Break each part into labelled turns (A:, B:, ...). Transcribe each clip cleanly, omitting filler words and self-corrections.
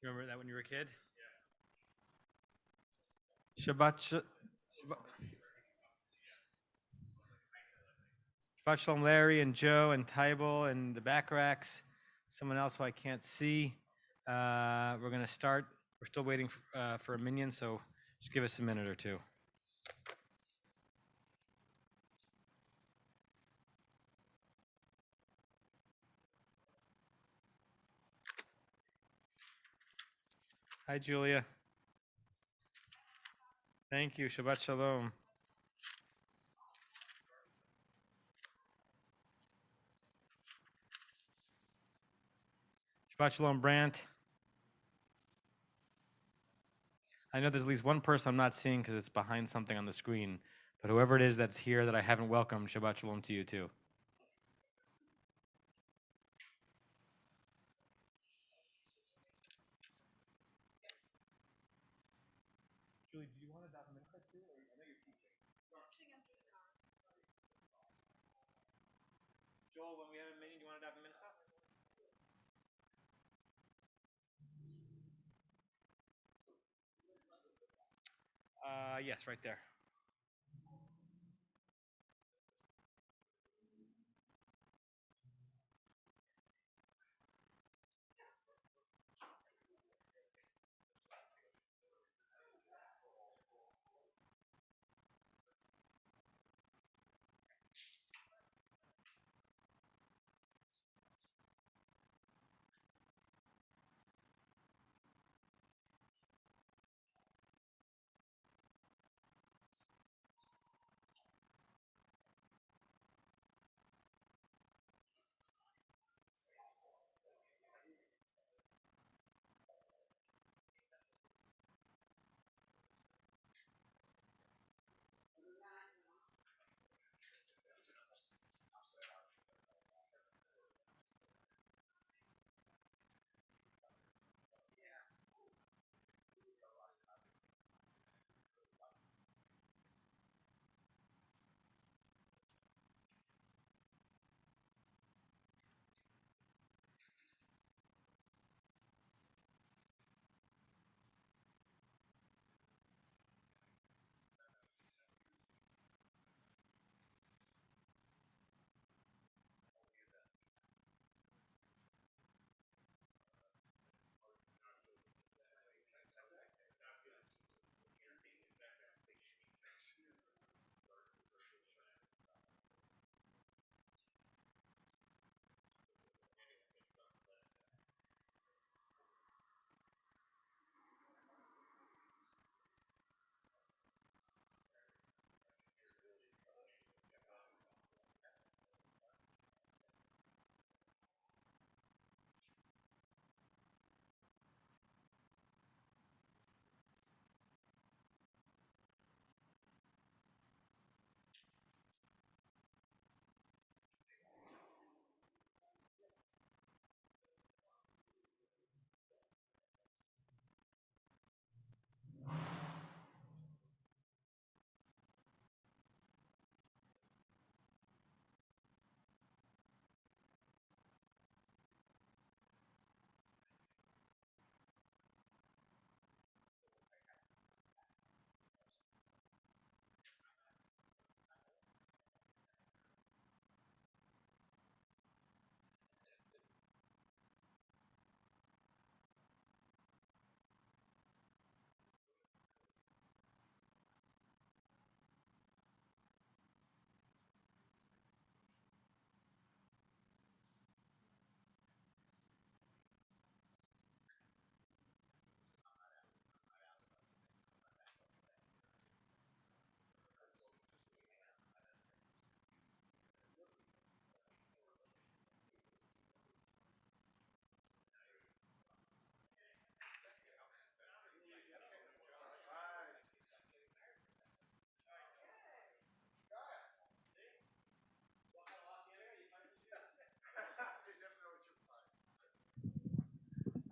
A: Remember that when you were a kid? Shabbat Shalom, Larry and Joe and Tybal and the back racks. Someone else who I can't see. We're going to start. We're still waiting for a minion, so just give us a minute or two. Hi, Julia. Thank you. Shabbat Shalom. Shabbat Shalom, Brant. I know there's at least one person I'm not seeing because it's behind something on the screen. But whoever it is that's here that I haven't welcomed, Shabbat Shalom to you too. Julie, do you want to dive in too? Or I know you're teaching. Joel, when we have a minion, do you want to dive in mincha? Yes, right there.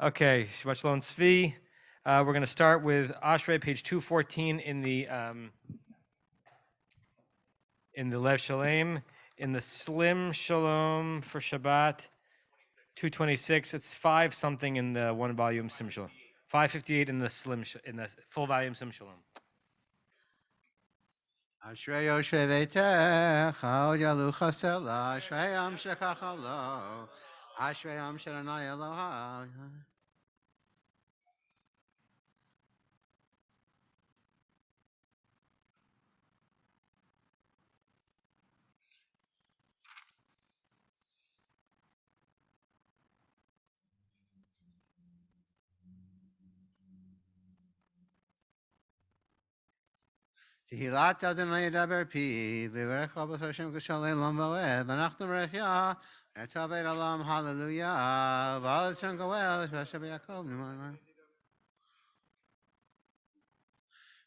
A: Okay, Shabbat Shalom Tzvi. We're going to start with Ashrei, page 214 in the Lev Shalem. In the Slim Shalom for Shabbat, 226. It's 5 something in the one volume Sim Shalom. 558 in the in the full volume Sim Shalom.
B: Ashrei Yoshe Veitech, Od Yalu Chasela, Ashrei Am Shekachalo, Ashrei Am Sharanai Eloha. Tehillat Adonai Daber Pi, Viverech Rabos Hashem Kushalei Lam Voed, Vanachnu Rechya, Etaved Alam Hallelujah, Valatzon Goel, Shvashav Yaakov, Numan.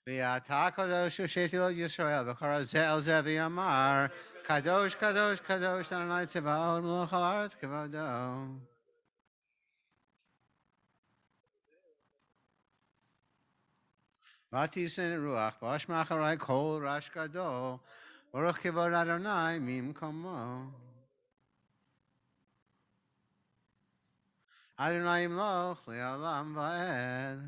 B: V'yata Kadosh Shethil Yisrael, V'chara Zel Zevi Amar, Kadosh, Kadosh, Kadosh, Adonai Tzevaot, Melech Haaretz Kevado. Vati Sen Ruach, Vash Macharai Kol Rash Gadol, Baruch Kivod Adonai Mim Komo. Adonai Imloch Le'olam Va'ed.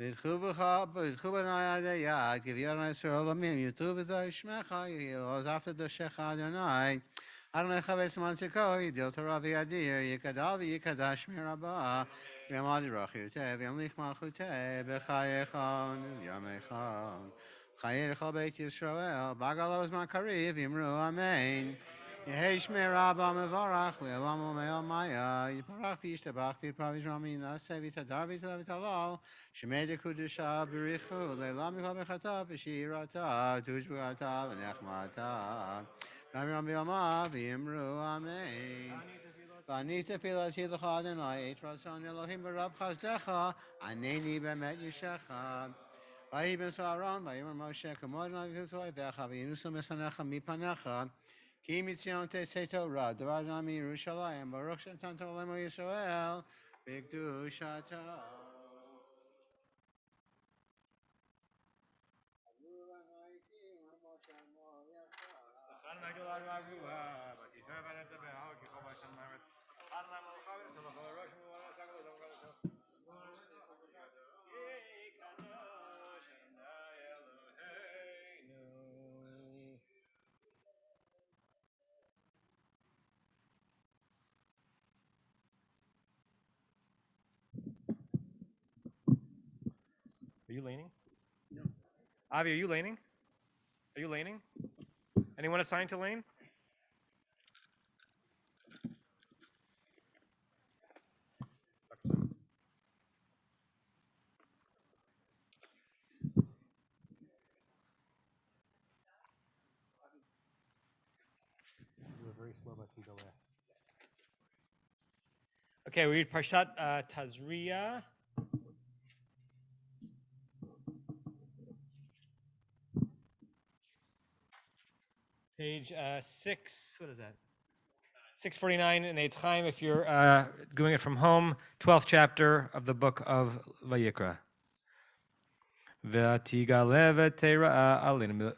B: V'yitchu b'nai Adei Yad, Giv'yar Yisrael Lamim, Yitu b'zai Shmecha, Yilos after Doshecha Adonai, Adonai Chavetz Mantziko, Yidil Torah v'yadir, Yikadav v'yikadash mirabah, V'yamad Yirach Yirteh, V'yamlich Malchuteh, B'chayechon, V'yamechon, Chayer Chol Beit Yisrael, Bagalos Makariv, Yimru Amen. Yehesh Merabah Mevarach, Le'olam U'me'el Maya, Yiparach v'yishtabach, V'yipravish Ramin, Naseh v'tadar v'talal, Shemei Kudusha Berichu, Leilam Mikol Bechata, V'shirata, Tushbugata, V'nechmata, Ram Yama, V'imru, Amen. V'ani tefilati l'cha Adonai, Et ratzon Elohim b'rab chazdecha, Aneni b'emet yishecha. V'hi ben Saron, V'yimar Moshe, K'mod Adonai v'yitzoy v'echa, V'yinusu mesanecha mipanecha, Ki mitzion tetzei Torah, D'var Adonai Yerushalayim, Baruch she'natan Torah l'mo Yisrael, B'kdushato.
A: Are you leaning? No. Avi, are you leaning? Are you leaning? Anyone assigned to lane? You were very slow, but you go there. Okay, we read Parshat Tazria. Page 6, what is that? 649 in Eitz Chaim if you're doing it from home, 12th chapter of the book of Vayikra. ותגלה ותראה עלינו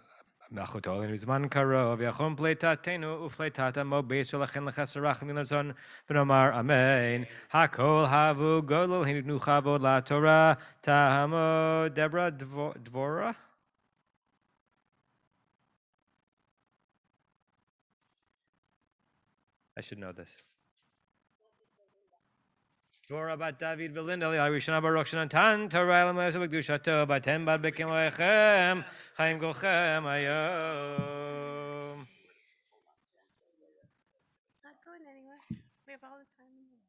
A: מלאכותו עלינו זמן קרוב, ויחום פליטתנו ופליטת עמו בייס, ולכן לחסר רחמים לרצון, ונאמר אמן. הכל הבו גודל, הניתנו כבוד לתורה, תעמו דברה דבורה? I should know this. דבורה בת דוד ולינדה, הראשונה ברוך שנתן תורה למועצת בקדושתו, ואתם בת בכלכם, חיים כולכם היום.
C: Not going anywhere. We have all the time in the world.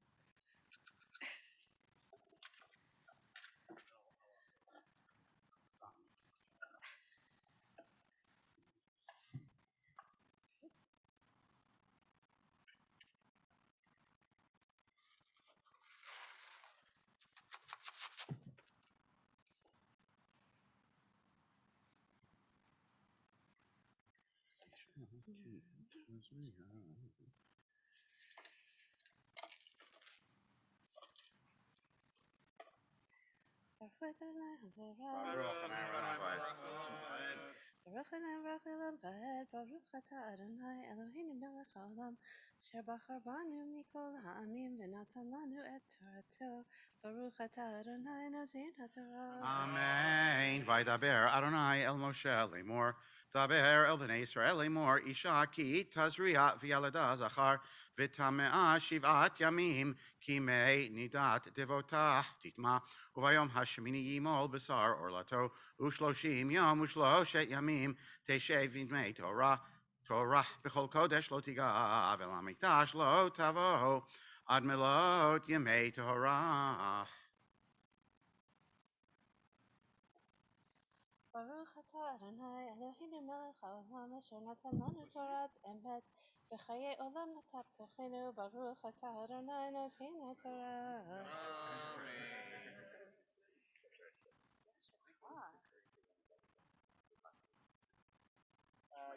C: Baruch Elam Vaed, Baruch Ata Adonai Eloheinu Melech Haolam, Asher Bachar Banu Mikol Ha'amim v'natan lanu et Torato. Baruch Ata Adonai Noten HaTorah.
B: Amen. Vaydaber Adonai el Moshe lemor. Daber el bnei Israel lemor. Isha ki tazriat v'yalada zachar v'tamea shivat yamim ki mei nidat devotah titma uvayom hashemini yimol besar orlato ushloshim yom ushloshet yamim teshev v'mei Torah Torah b'chol kodesh lo tiga v'lamikdash lo tavo ad melot yemei Torah.
C: Baruch Ata Adonai Eloheinu Melech Haolam, Asher natan lanu Torat Emet v'chayei olam natat tochenu. Baruch Ata Adonai Noten HaTorah.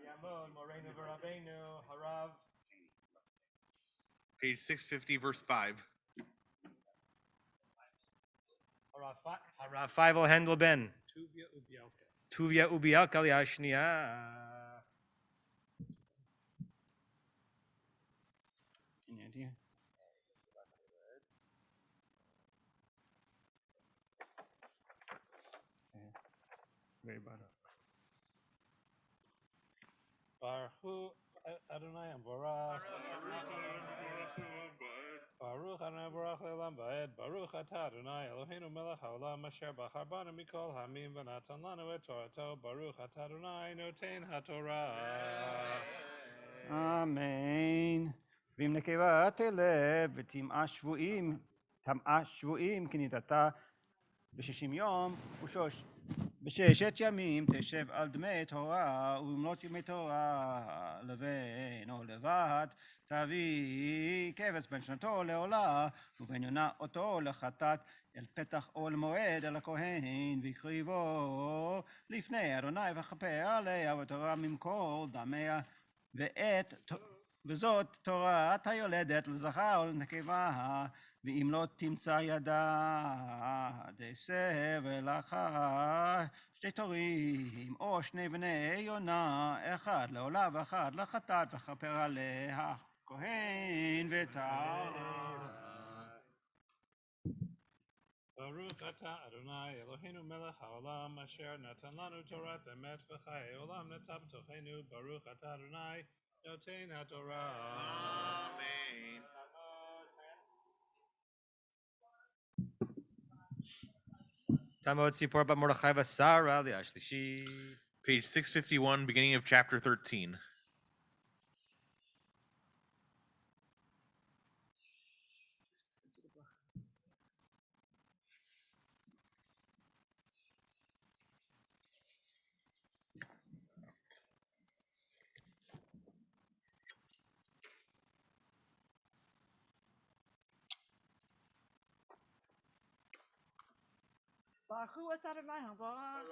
A: Yamon, Moreinu v'Rabbeinu, Harav.
D: Page 650, verse 5.
A: Harav 5 will handle Ben. Tuvia ubialka liashnia.
B: Any idea?
A: Very bad.
E: Baruch Adonai Baruch. Baruch Adonai Baruch Le'olam Va'ed. Baruch Ata Adonai Eloheinu Melech Haolam Asher Bachar Banu Mikol Ha'amim v'natan lanu et Torato. Baruch Ata Adonai Noten HaTorah.
B: Amen. ואם נקבה תלב ותמאה שבויים כנידתה ב60 יום בששת ימים תשב על דמי תורה ובמלאת ימי תורה לבן או לבד תביא כבש בן שנתו לעולה ובן יונה אותו לחטאת אל פתח אוהל מועד אל הכהן והקריבו לפני אדוני וכפר עליה ותורה ממקור דמיה וזאת תורת היולדת לזכר ולנקבה ואם לא תמצא ידה דסה ולאחר שתי תורים או שני בני יונה אחד לעולה ואחד לחטאת וכפר עליה כהן וטהרה.
E: Baruch Ata Adonai Eloheinu Melech Haolam Asher natan lanu Torat Emet v'chayei olam natat b'tochenu. Baruch Ata Adonai Noten HaTorah.
D: Amen.
A: Tamod Sipor Bat Mordechai Vasara liashlishi.
D: Page 651, beginning of chapter 13.
F: Baruch Adonai Baruch.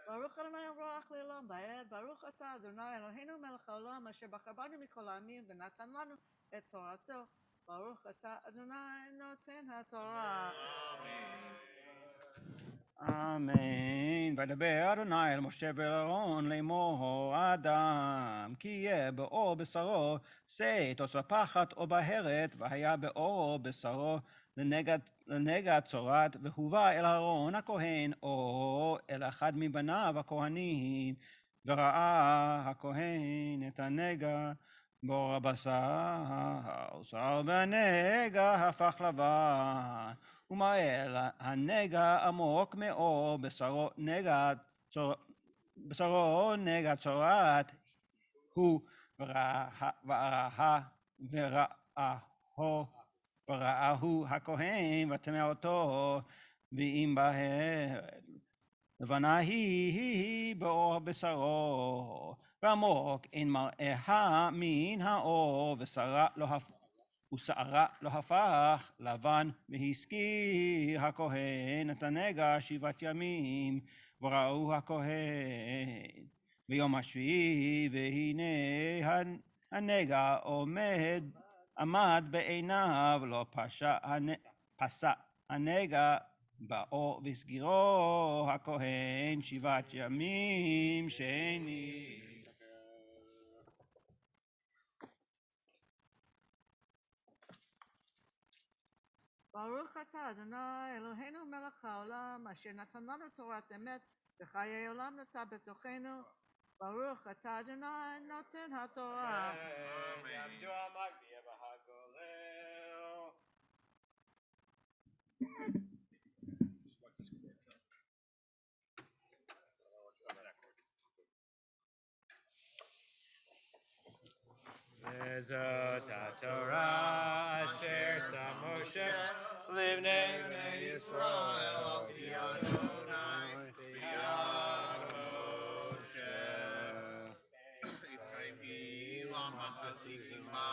F: Baruch Adonai Baruch Le'olam Va'ed. Baruch Ata Adonai Eloheinu Melech Haolam Asher Bachar Banu Mikol Ha'amim v'natan lanu et Torato. Baruch Ata Adonai Noten HaTorah.
B: אמן. וידבר אדוני אל משה ואל אהרון לאמור האדם כי יהיה באור בשרו שאת או ספחת או בהרת והיה באור בשרו לנגע צורת והובא אל אהרון הכהן או אל אחד מבניו הכהנים וראה הכהן את הנגע באור הבשר שר והנגע הפך לבן ומראה הנגע עמוק מאוד בשרו נגע צורת הוא וראהו הכהן וטמא אותו ואם בהרת לבנה היא באור בשרו ועמוק אין מראיה מן האור ושערה לא הפך לבן והזכיר הכהן את הנגע 7 ימים וראו הכהן
G: ביום השביעי והנה הנגע עמד בעיניו לא פסע הנגע באו וסגירו הכהן 7 ימים שני.
F: ברוך אתה אדוני אלוהינו מלך העולם אשר נתן לנו תורת אמת וחיי עולם נטע בתוכנו. ברוך אתה אדוני נותן התורה.
A: Vezot HaTorah asher sam Moshe livnei Yisrael
B: Adonai, B'yad Moshe.
D: Itchayim Lamachasikim Ba.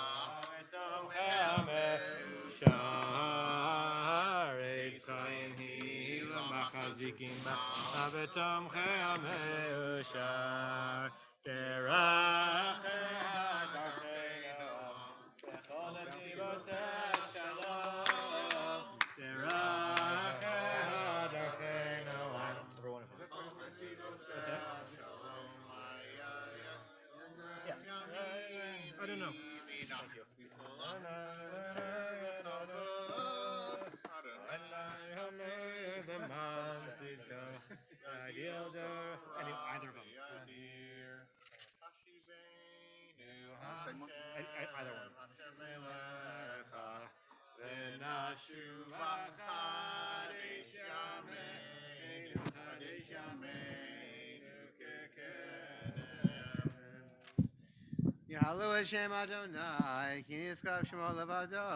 A: Sharetz Chaim Hila Machazikim Babetom Che'ameushar Derach Darcheinu Bechol Nativotei Shalom Derach Darcheinu. What's that? Yeah. I don't know. Thank you. Either of them. Either one.
B: Yahalu Hashem Adonai, Ki Nizkav Shemo Levado,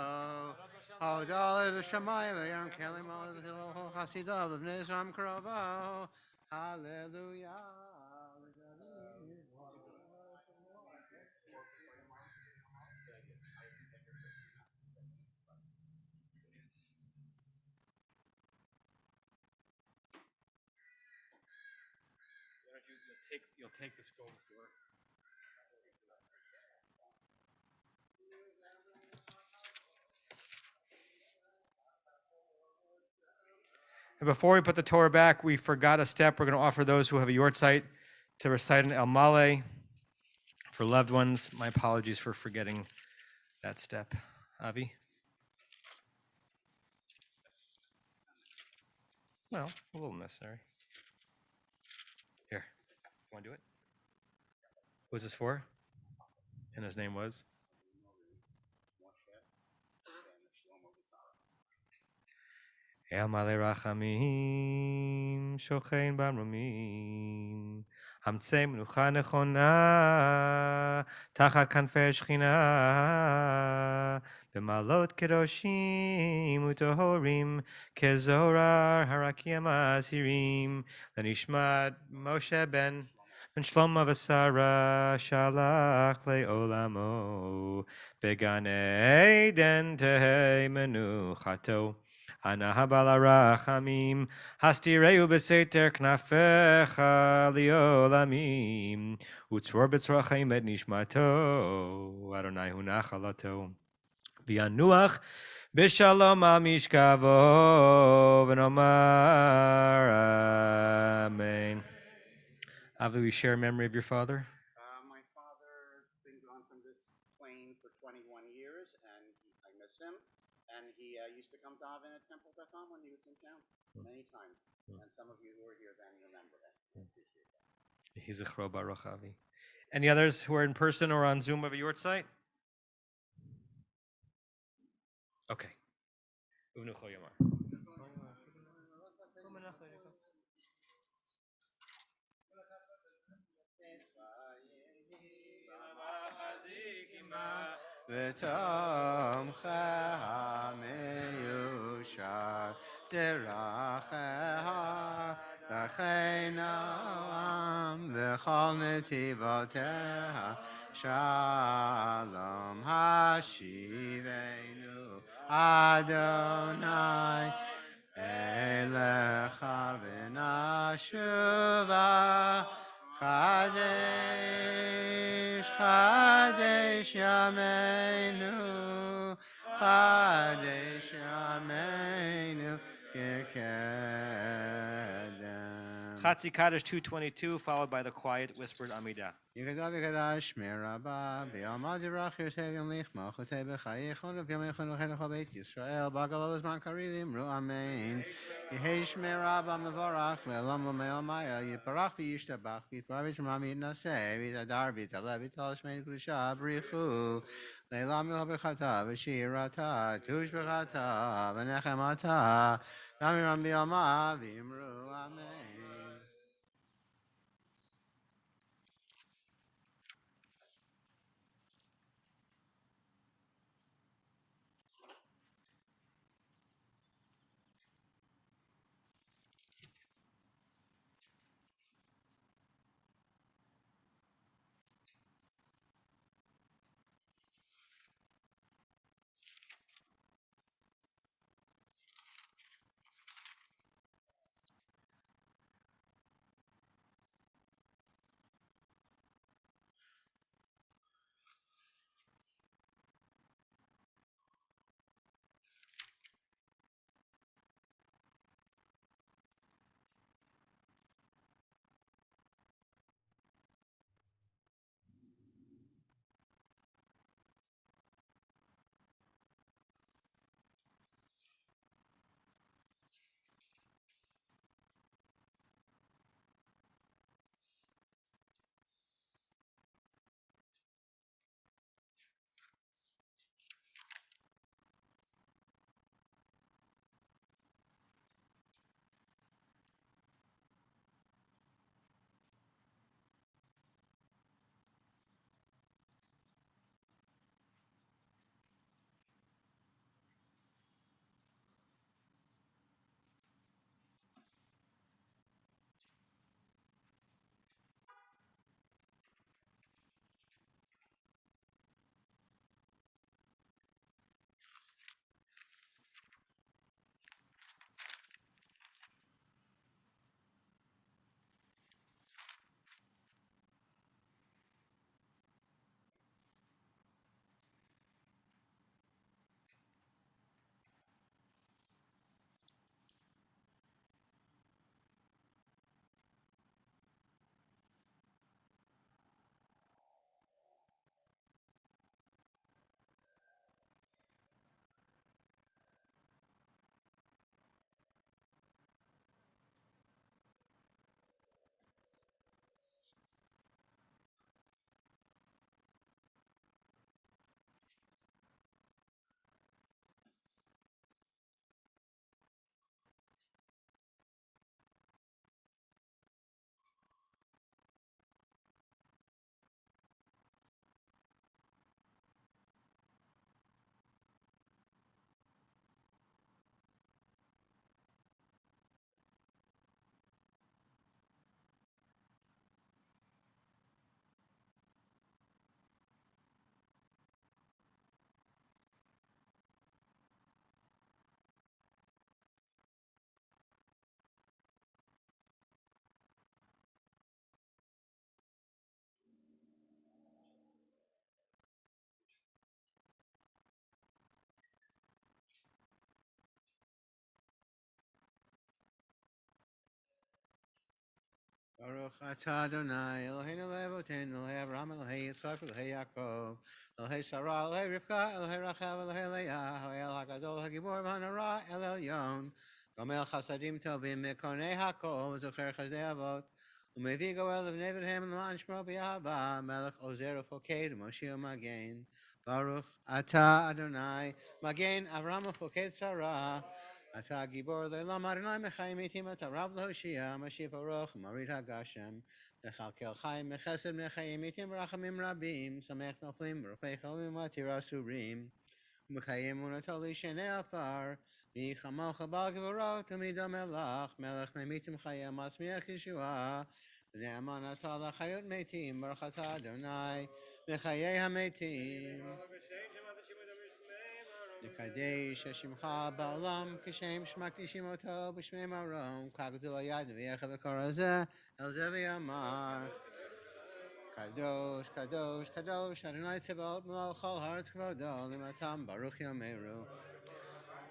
B: Hodal V'Shamayim V'Yam Kelim Al Chasidav V'Bnei Yisrael Krovo. Hallelujah.
A: You'll take the scroll before. And before we put the Torah back, we forgot a step. We're going to offer those who have a yortzeit to recite an El Male for loved ones. My apologies for forgetting that step. Avi? Well, a little necessary. Here, you want to do it? Who's this for? And his name was? El Male Rachamim, Shochein Bamrumim, Hamtzei Menucha Nechona, Tachat Kanfei Shechina, B'malot Kedoshim Utohorim, Kezorar Harakim Asirim, Lenishmat Moshe ben Shlomo v'Sara Shalach Le'olamo, Began Eden Tehei Menuchato. Anahabala rachamim, hastireu beseter knafecha liolamim, utzror betzrachim et nishmato, Adonai hu nachalato, v'yanuach b'shalom al mishkavo, v'nomar amen. Avi, we share memory of your father.
G: My father been gone from this plane for 21 years, and I miss him. And he used to come daven at Temple Betham when he was in town many times. And some of you who are here then remember that. Appreciate that.
A: He's a chro baruch Avi. Any others who are in person or on Zoom of a yortzeit? Okay. Uvnu Chol Yomar.
B: V'tomcha meyushar deracheha darcheinu v'chol netivoteha shalom hashivenu Adonai elecha v'nashuva Chadesh, Chadesh Yameinu, Chadesh Yameinu, Kekedem.
A: Chatzi Kaddish 222, followed by the quiet whispered Amidah.
B: Yigadav Yigadash, Mirabah, Biamad Yerach, Yosevim Lich, Malchute Bechayechon, Yamechon, Chenecho Beit Yisrael, Bagalos Mankarivim, Ru Amen. Yehesh Mirabah Mevorach, Lelam Meomaya, Yiparach Yishtabach, Yiparavich Mami Naseh, Vidadar, Vitalev, Vitalashmein Kusha, Brichu, Lelam Yohabechata, Vishirata, Tush Bechata, Venechemata, Ramiram Biamah, Vimru Amen. Baruch atah Adonai, Eloheinu le'avoteinu, Elohei Avraham, Elohei Yitzchak, Elohei Yaakov, Elohei Sarah, Elohei Rivka, Elohei Rachel, Elohei Leah, El HaGadol, HaGibor, v'Hanara, El Elyon, Gomel Chasadim Tovim, Mekonei HaKol, Zocher Chesdei Avot, ומביא גואל לבני בניהם למען שמו באהבה, מלך עוזר ופוקד ומושיע ומגן. ברוך אתה אדוני, מגן אברהם ופוקד שרה. אתה גיבור לעולם אדוני מחיים מתים, אתה רב להושיע, משיב ארוך ומרעיד הגשם. לכלכל חיים מחסד מחיים מתים ברחמים רבים, שמח נופלים ורופא חולים ומתיר אסורים. ומקיים אמונתו לישני עפר, מי כמוך בעל גבורות תמיד המלך, מלך ממיתים חיי מצמיח ישועה. ונאמנתה לחיות מתים, ברוך אתה אדוני, לחיי המתים. לקדש השמך בעולם, כשם שמקדישים אותו בשמי מרום, כך גדול היד ויחד וקורא זה, אל זה ויאמר. Kadosh, Kadosh, Kadosh, Adonai Tzebot, Melech Kol Haaretz Kvodo, Limatam, Baruch Yomeru.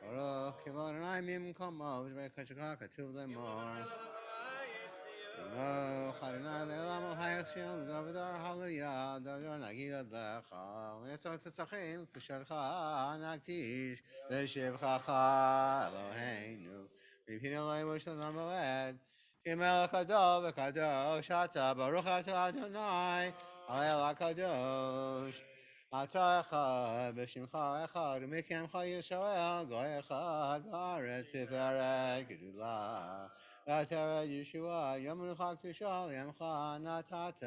B: Baruch Kivod Adonai Mimkomo, V'Dvrei Koshekah Katuv Lemor. Baruch Adonai Le'olam Al Hayach Shion, V'Davidar Hallelujah, Davidar Nagid Lecha, V'Netzot Tzachim, Kushalcha Nakdish, V'Shivchacha Eloheinu, V'Yipin Elohim V'Shalom Moed, Kimelech Kadosh V'Kadosh Ata, Baruch Ata Adonai, Hallel HaKadosh. אתה אחד, בשמך אחד, ומקיימך ישראל, גוי אחד, בארץ תפארת גדולה. ותרד ישועה, יום מנוחה קדושה, לימך נתת,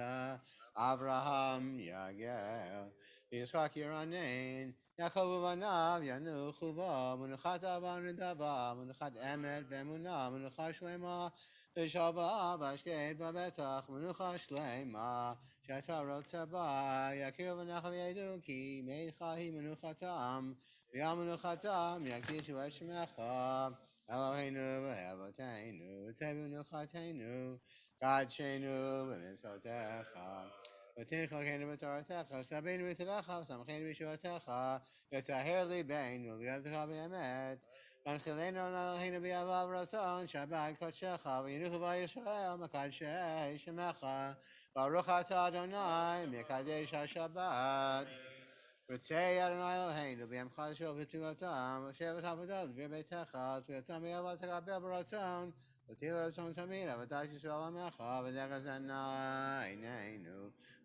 B: אברהם יגל, ויצחק ירנן, יעקב ובניו ינוחו בו, מנוחת אהבה ונדבה, מנוחת אמת ואמונה, מנוחה שלמה, ושלווה והשקט בבטח, מנוחה שלמה. שאתה רוצה בה, יכירו ונחל וידעו כי מעידך היא מנוחתם, ויום מנוחתם יקדישו את שמך. אלוהינו ואבותינו, תביא מנוחתנו, קדשנו במצוותיך. ותנחלקנו בתורתך, סבינו בטבך, ושמחנו בישועתך, וטהר ליבנו לידך באמת. והנחילנו אלוהינו באהבה ורצון, שבת קודשך, וינוחו בה ישראל, מקדשי שמך. Baruch atah Adonai, Mekadesh HaShabbat. Ritzei Adonai Eloheinu, B'yamcha Yisrael v'tulatam, v'shevet havodah l'vir beitecha, tulatam v'yavat tekaber b'ratzon, v'til ratzon tamid, avadat Yisrael amecha, v'degaz Adonai,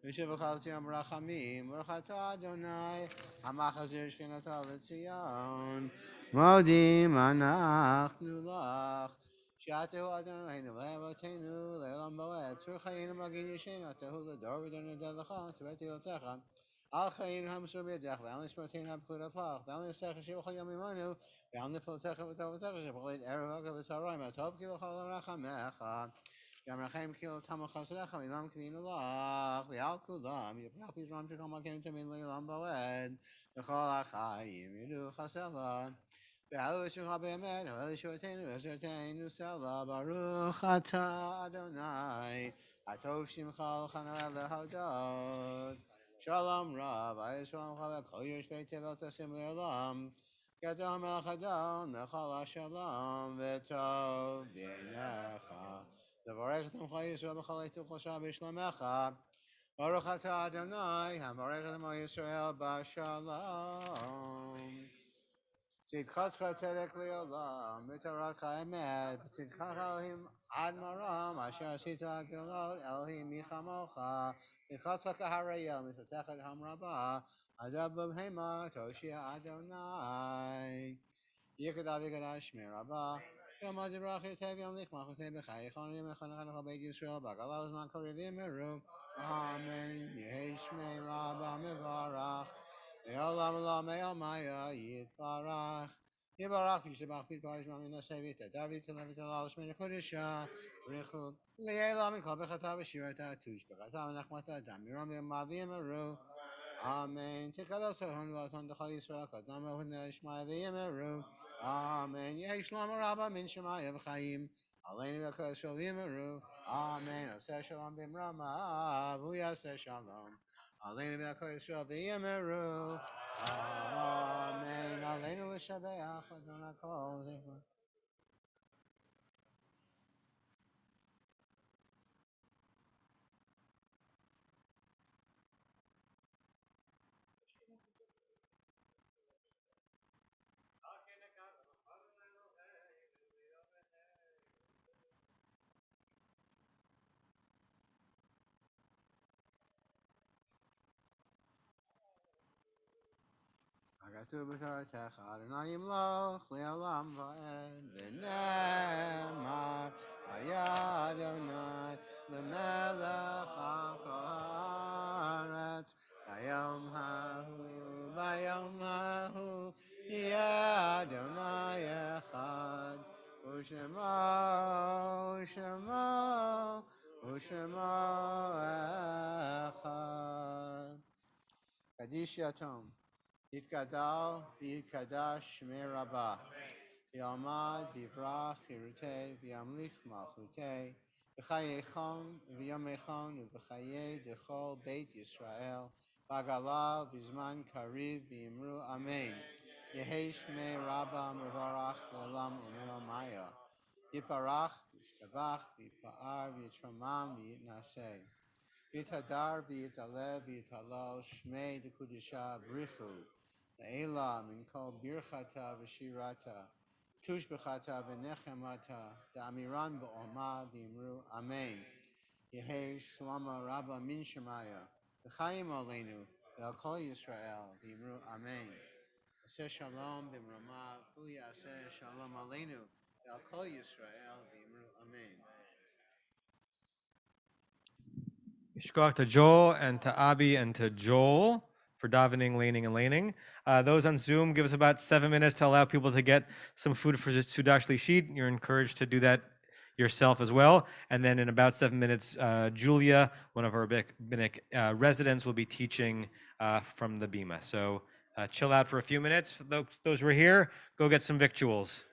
B: v'shivach l'tzion b'rachamim, Baruch atah Adonai, hamachazir shkinato l'tzion, modim anachnu lach. Shatu Adonai Levatenu Lelam Boet Surchayin Magin Yishin Atahu Lador Vidon Delacha Sabati Latecha Al Chayin Hamsur Bidach Valis Protein Abkud Afach Valis Techa Shivcha Yamimanu Valis Flotecha Vatovatecha Shabalit Erevaga Visarai Matov Kilo Chalachamecha Yamrachem Kilo Tamachasecha Milam Kvin Allah Vial Kulam Yapapis Ram Shikam Makin Tamin Lelam Boet V'chol Achayim Yidu Chasela Baruch באמת, אבל ישועתנו ועזרתנו סלע, ברוך אתה אדוני, הטוב שמך לכנה להודות. שלום רב, היי שלום רב, כל יושבי תבל תשים לעולם, גדול המלך אדון, לכל השלום וטוב בעיניך. לברך את עמך ישראל בכל עת ובכל בשלומך. ברוך אתה אדוני, המברך את עמו ישראל בשלום. צדקתך צדק לעולם, בתורתך אמת, בצדקך אלוהים עד מרום, אשר עשית גדולות, אלוהים מי כמוך, צדקתך כהריה, מצוותיך גם רבה, עדה בבהמה, תושיע אדוני. יקדע וקדע שמי רבה, יום עד יברח יטב יום לכמח ותב בחייכון ומחנך לך בית ישראל, בגלה וזמן קריבים מרו, אמן, יהי שמי רבה מברך. לעולם עולם עלמיה יתברך. יברך ישתבח פתקו ישמע מן הסבית, דוד תלווה תלל שמי קודשה, בריחו. לילה מכל בחטא ושירתה, תושבחתה ונחמתה, דם מרום ומאבי אמרו. אמן. תקבל סרהון ואתון דכל ישראל, קדם ובני שמעיה ויאמרו. אמן. יהי שלום רבה מן שמעיה וחיים. עלינו וכל ישראל ויאמרו. אמן. עושה שלום במרמה, והוא יעשה שלום. עלינו וכל ישראל ויאמרו. אמן. עלינו לשבח אדון הכל זכרו. כתוב בתורתך, אדוני ימלוך לעולם ועד, ונאמר, והיה אדוני למלך על כל הארץ, ביום ההוא, יהיה אדוני אחד, ושמו אחד. קדיש יתום. יתגדל ויתקדש שמי רבה, וילמד ויברח חירותי וימליך מלכותי, B'chayechon v'yomechon u'b'chayei dechol Beit Yisrael b'agala v'zman kariv v'imru Amen. Yehi shmei Rabba mevarach le'olam umeo maya. Yiparach v'yishtabach v'yipa'ar v'yitramam v'yitnaseh. V'yitadar v'yitalev v'yitalal shmei dekudisha brichu. Le'ela min kol birchata v'shirata. Tush b'chata v'nechemata. Da'amiran b'oma v'imru Amen. Yehi shlama rabba min shemaya. V'chayim aleinu ve'al kol Yisrael v'imru Amen. Aseh shalom b'mrama hu yaseh shalom aleinu ve'al kol Yisrael v'imru Amen.
A: Yishkoach to Joel and to Abi and to Joel for davening, laning, and laning. Those on Zoom, give us about 7 minutes to allow people to get some food for Sudash Lishit. You're encouraged to do that yourself as well. And then in about 7 minutes, Julia, one of our rabbinic residents, will be teaching from the Bima. So chill out for a few minutes. For those who are here, go get some victuals.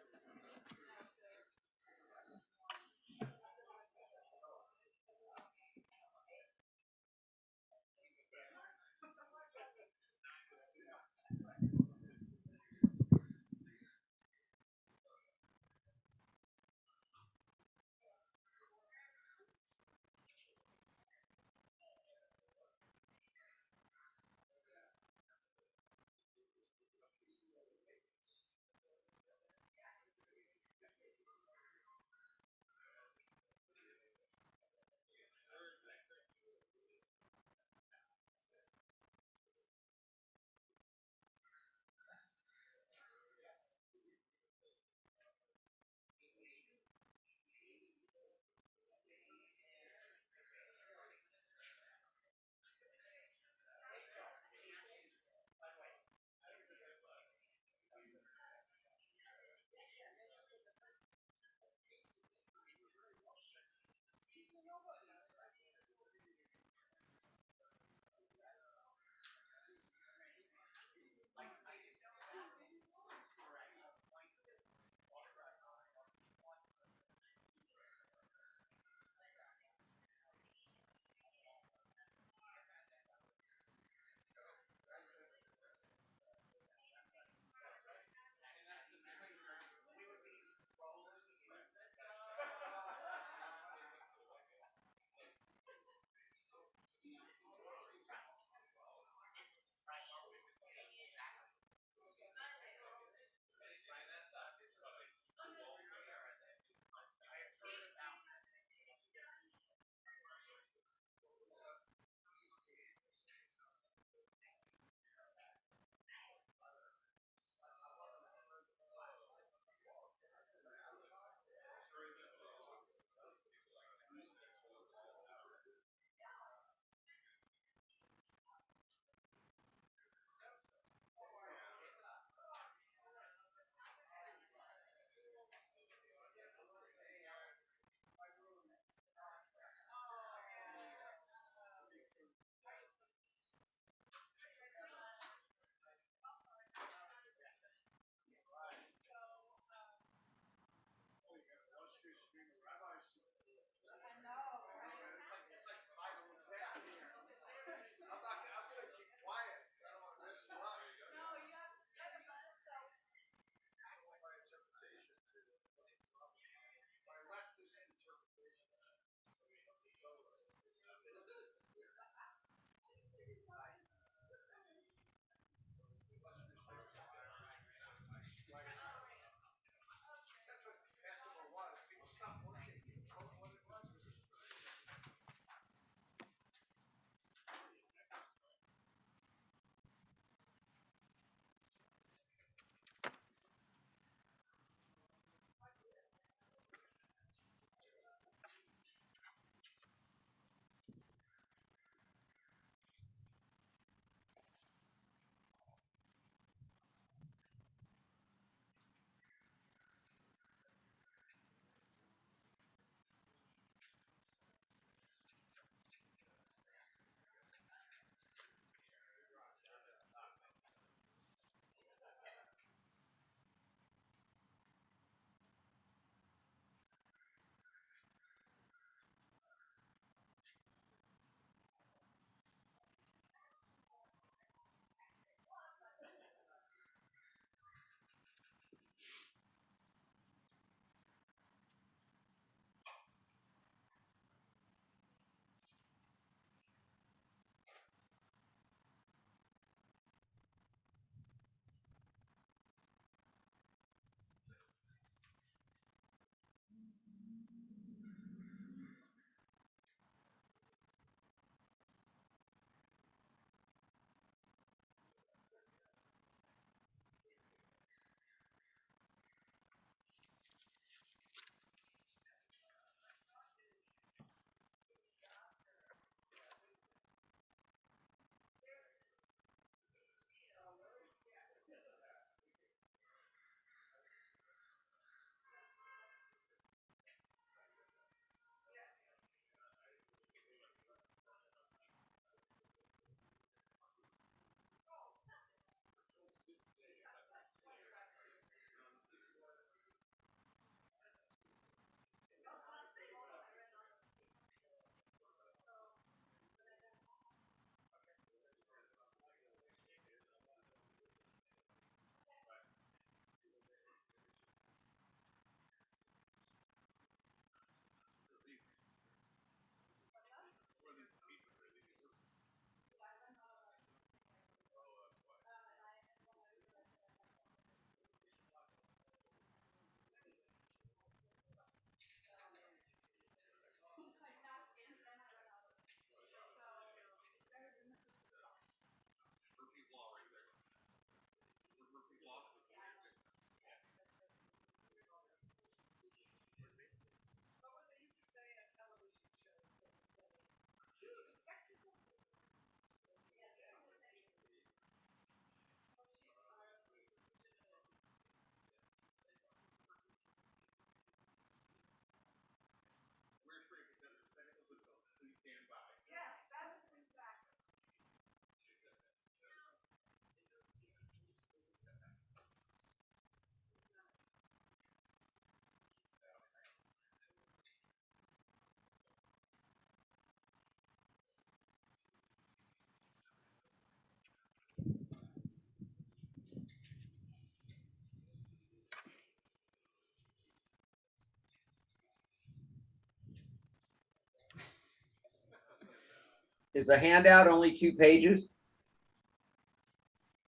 H: Is the handout only 2 pages?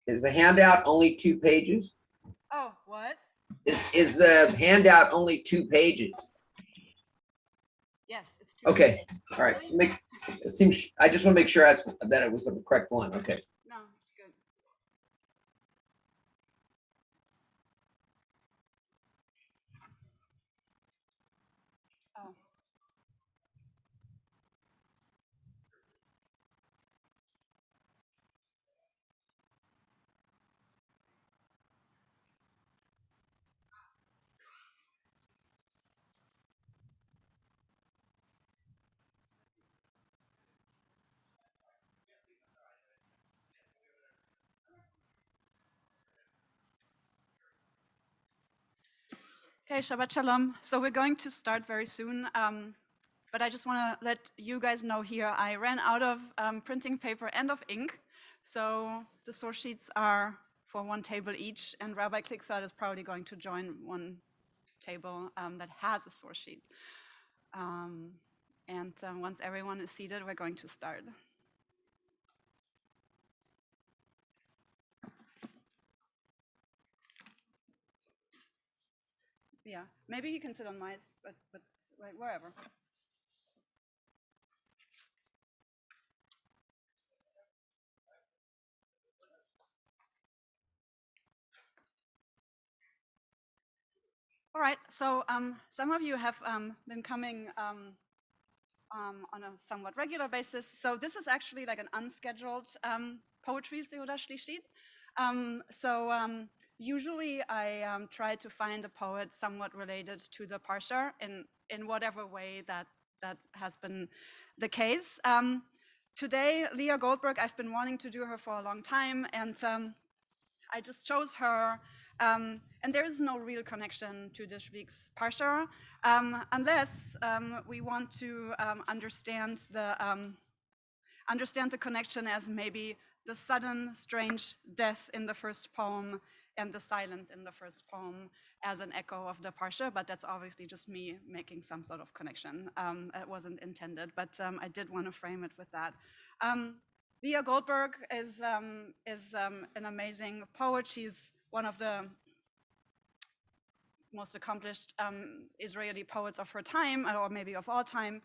H: Is the handout only 2 pages?
F: Oh, what?
H: Is the handout only 2 pages?
F: Yes, it's 2
H: Okay,
F: pages.
H: all right. So it seems, I just want to make sure that it was the correct one. Okay.
F: No, good. Oh. Okay, Shabbat Shalom. So we're going to start very soon, but I just want to let you guys know here, I ran out of printing paper and of ink, so the source sheets are for one table each, and Rabbi Klickfeld is probably going to join one table that has a source sheet. Once everyone is seated, we're going to start. Yeah, maybe you can sit on my, but like, wherever. All right, so some of you have been coming on a somewhat regular basis. So this is actually like an unscheduled poetry Seudah Shlishit. Usually I try to find a poet somewhat related to the Parsha in whatever way that has been the case. Today, Leah Goldberg, I've been wanting to do her for a long time, and I just chose her, and there is no real connection to this week's Parsha, unless we want to understand the connection as maybe the sudden, strange death in the first poem and the silence in the first poem as an echo of the Parsha, but that's obviously just me making some sort of connection. It wasn't intended, but I did want to frame it with that. Leah Goldberg is an amazing poet. She's one of the most accomplished Israeli poets of her time, or maybe of all time.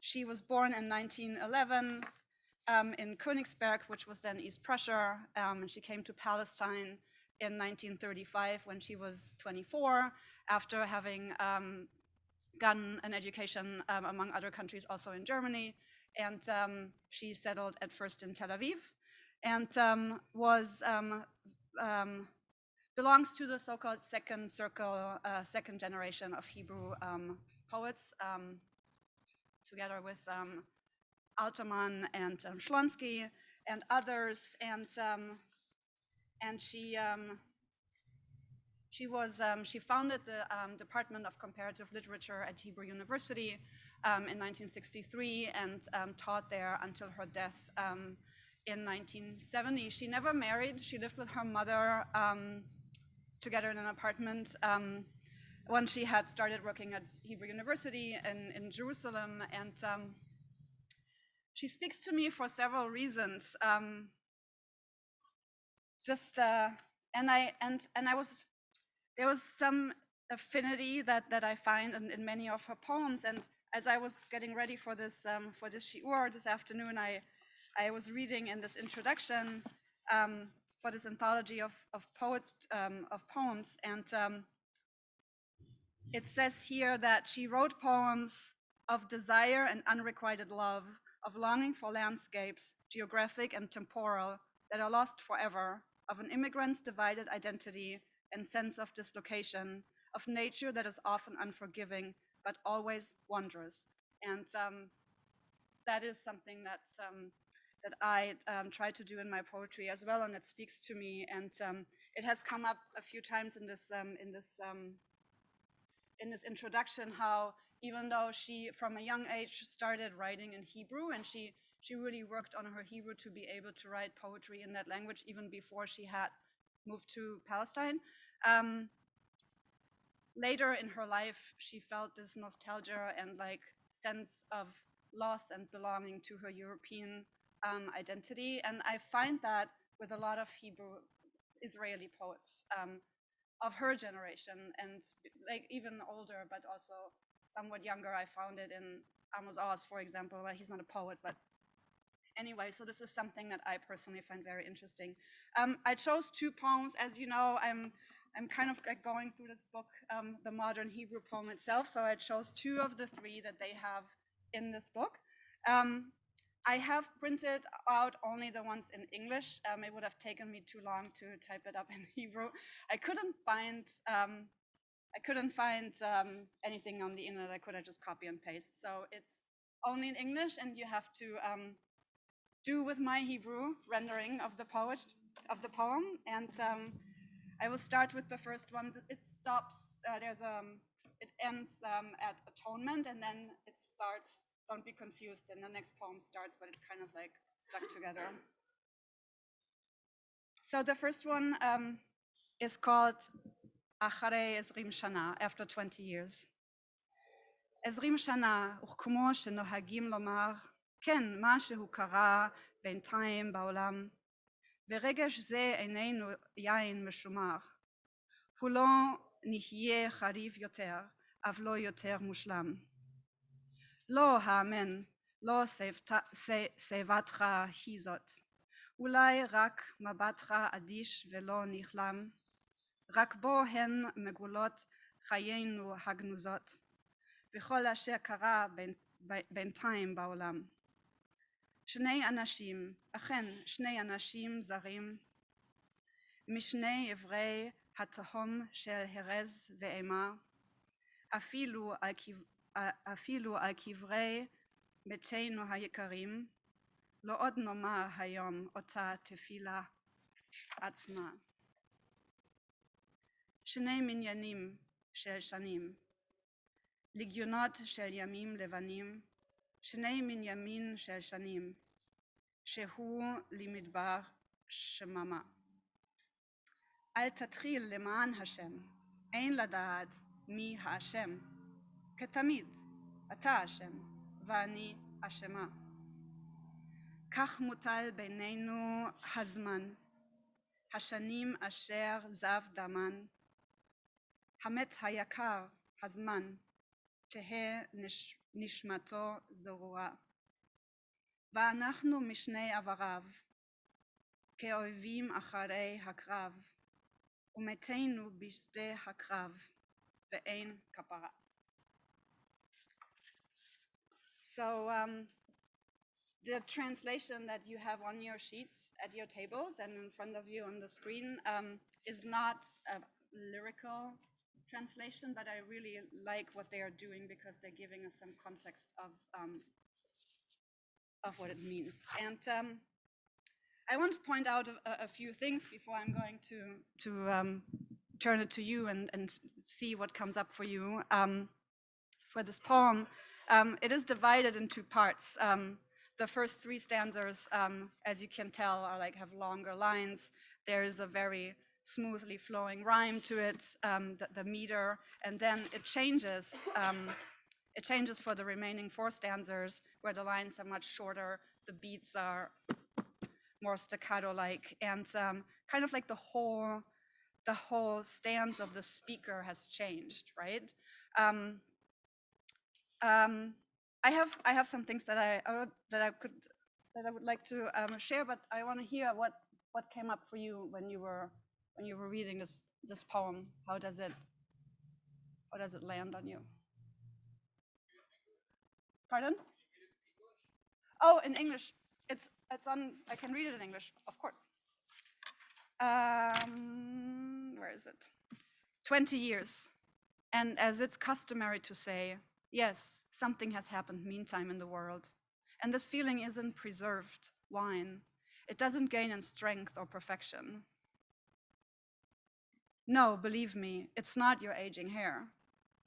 F: She was born in 1911 in Königsberg, which was then East Prussia, and she came to Palestine in 1935 when she was 24, after having gotten an education among other countries, also in Germany. And she settled at first in Tel Aviv, and belongs to the so-called second circle, second generation of Hebrew poets, together with Alterman and Shlonsky and others. And she founded the Department of Comparative Literature at Hebrew University in 1963 and taught there until her death in 1970. She never married. She lived with her mother together in an apartment when she had started working at Hebrew University in Jerusalem. And she speaks to me for several reasons. There was some affinity that I find in many of her poems. And as I was getting ready for this shiur this afternoon, I was reading in this introduction for this anthology of poems, and it says here that she wrote poems of desire and unrequited love, of longing for landscapes, geographic and temporal, that are lost forever, of an immigrant's divided identity and sense of dislocation, of nature that is often unforgiving, but always wondrous. And that is something that I try to do in my poetry as well, and it speaks to me. And it has come up a few times in this introduction, how even though she from a young age started writing in Hebrew, and she really worked on her Hebrew to be able to write poetry in that language even before she had moved to Palestine. Later in her life, she felt this nostalgia and like sense of
C: loss and belonging to her European identity. And I find that with a lot of Hebrew Israeli poets of her generation, and like even older, but also somewhat younger. I found it in Amos Oz, for example. Well, he's not a poet, but anyway, so this is something that I personally find very interesting. I chose two poems. As you know, I'm kind of like going through this book, the modern Hebrew poem itself. So I chose two of the three that they have in this book. I have printed out only the ones in English. It would have taken me too long to type it up in Hebrew. I couldn't find anything on the internet. I could have just copy and paste. So it's only in English, and you have to do with my Hebrew rendering of the poem. And I will start with the first one. It stops. It ends at atonement, and then it starts. Don't be confused. And the next poem starts, but it's kind of like stuck together. So the first one is called Acharei Ezrim Shana, after 20 years. Ezrim Shana, וכמו שנוהגים לומר, כן, משהו קרה בינתיים בעולם, ורגש זה איננו יין משומר. הוא לא נחיה חריף יותר, אף לא יותר מושלם. לא האמן, לא שיבתך היא זאת. אולי רק מבטך אדיש ולא נכלם, רק בו הן מגולות חיינו הגנוזות, וכל אשר קרה בינתיים בעולם. שני אנשים, אכן שני אנשים זרים, משני עברי התהום של הרז ואימה, אפילו על קברי מתינו היקרים, לא עוד נאמר היום אותה תפילה עצמה. שני מניינים של שנים, לגיונות של ימים לבנים, שני מניינים של שנים, שהוא למדבר שממה. אל תתחיל למען השם, אין לדעת מי האשם, כתמיד אתה השם ואני אשמה. כך מוטל בינינו הזמן, השנים אשר זב דמן, המת היקר הזמן, תהא נשמתו זרורה. ואנחנו משני עבריו, כאויבים אחרי הקרב, ומתינו בשדה הקרב, ואין כפרה. So the translation that you have on your sheets at your tables and in front of you on the screen is not a lyrical translation, but I really like what they are doing because they're giving us some context of what it means. And I want to point out a few things before I'm going to turn it to you and see what comes up for you. For this poem, it is divided in two parts. The first three stanzas, as you can tell, have longer lines. There is a very smoothly flowing rhyme to it, the meter, and then it changes. It changes for the remaining four stanzas, where the lines are much shorter, the beats are more staccato-like, and kind of like the whole stance of the speaker has changed, right? I have some things that I would like to share, but I want to hear what came up for you when you were reading this poem. How does it land on you? Pardon? Oh, in English. It's on. I can read it in English, of course. Where is it? 20 years, and as it's customary to say, yes, something has happened meantime in the world, and this feeling isn't preserved wine. It doesn't gain in strength or perfection. No, believe me, it's not your aging hair.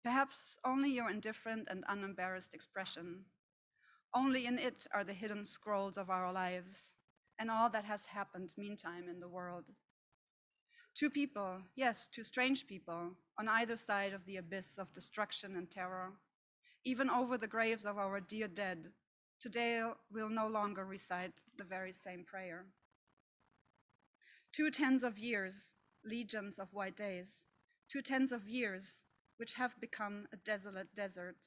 C: Perhaps only your indifferent and unembarrassed expression. Only in it are the hidden scrolls of our lives and all that has happened meantime in the world. Two people, yes, two strange people, on either side of the abyss of destruction and terror, even over the graves of our dear dead,
I: Today we'll no longer recite the very same prayer. 2 tens of years, legions of white days, 2 tens of years, which have become a desolate desert.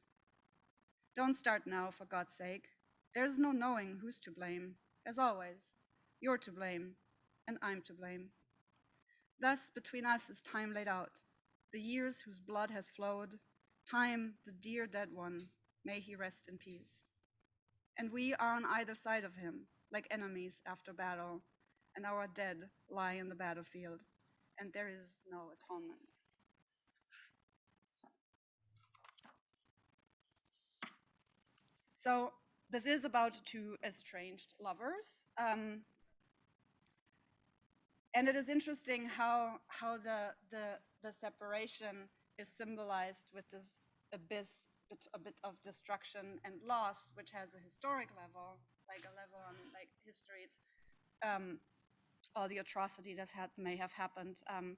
I: Don't start now, for God's sake. There's no knowing who's to blame. As always, you're to blame, and I'm to blame. Thus, between us is time laid out, the years whose blood has flowed, time, the dear dead one, may he rest in peace. And we are on either side of him, like enemies after battle, and our dead lie in the battlefield, and there is no atonement. So this is about 2 estranged lovers. And it is interesting how the separation is symbolized with this abyss, a bit of destruction and loss, which has a historic level, like a level on like history. It's all the atrocity that may have happened, in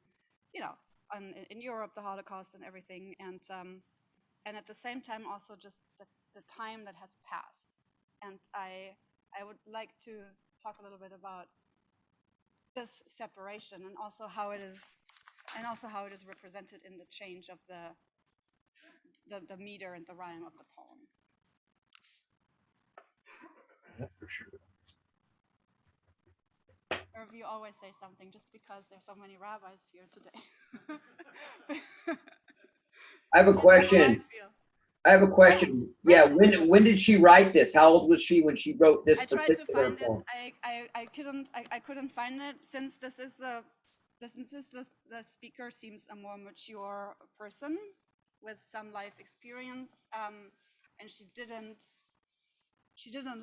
I: Europe, the Holocaust and everything, and at the same time also just the time that has passed. And I would like to talk a little bit about this separation and also how it is represented in the change of the meter and the rhyme of the poem.
H: For sure.
I: Irv, you always say something just because there's so many rabbis here today.
H: I have a question. Yeah, when did she write this? How old was she when she wrote this?
I: I tried to find it. I couldn't find it since this is the speaker seems a more mature person with some life experience, and she didn't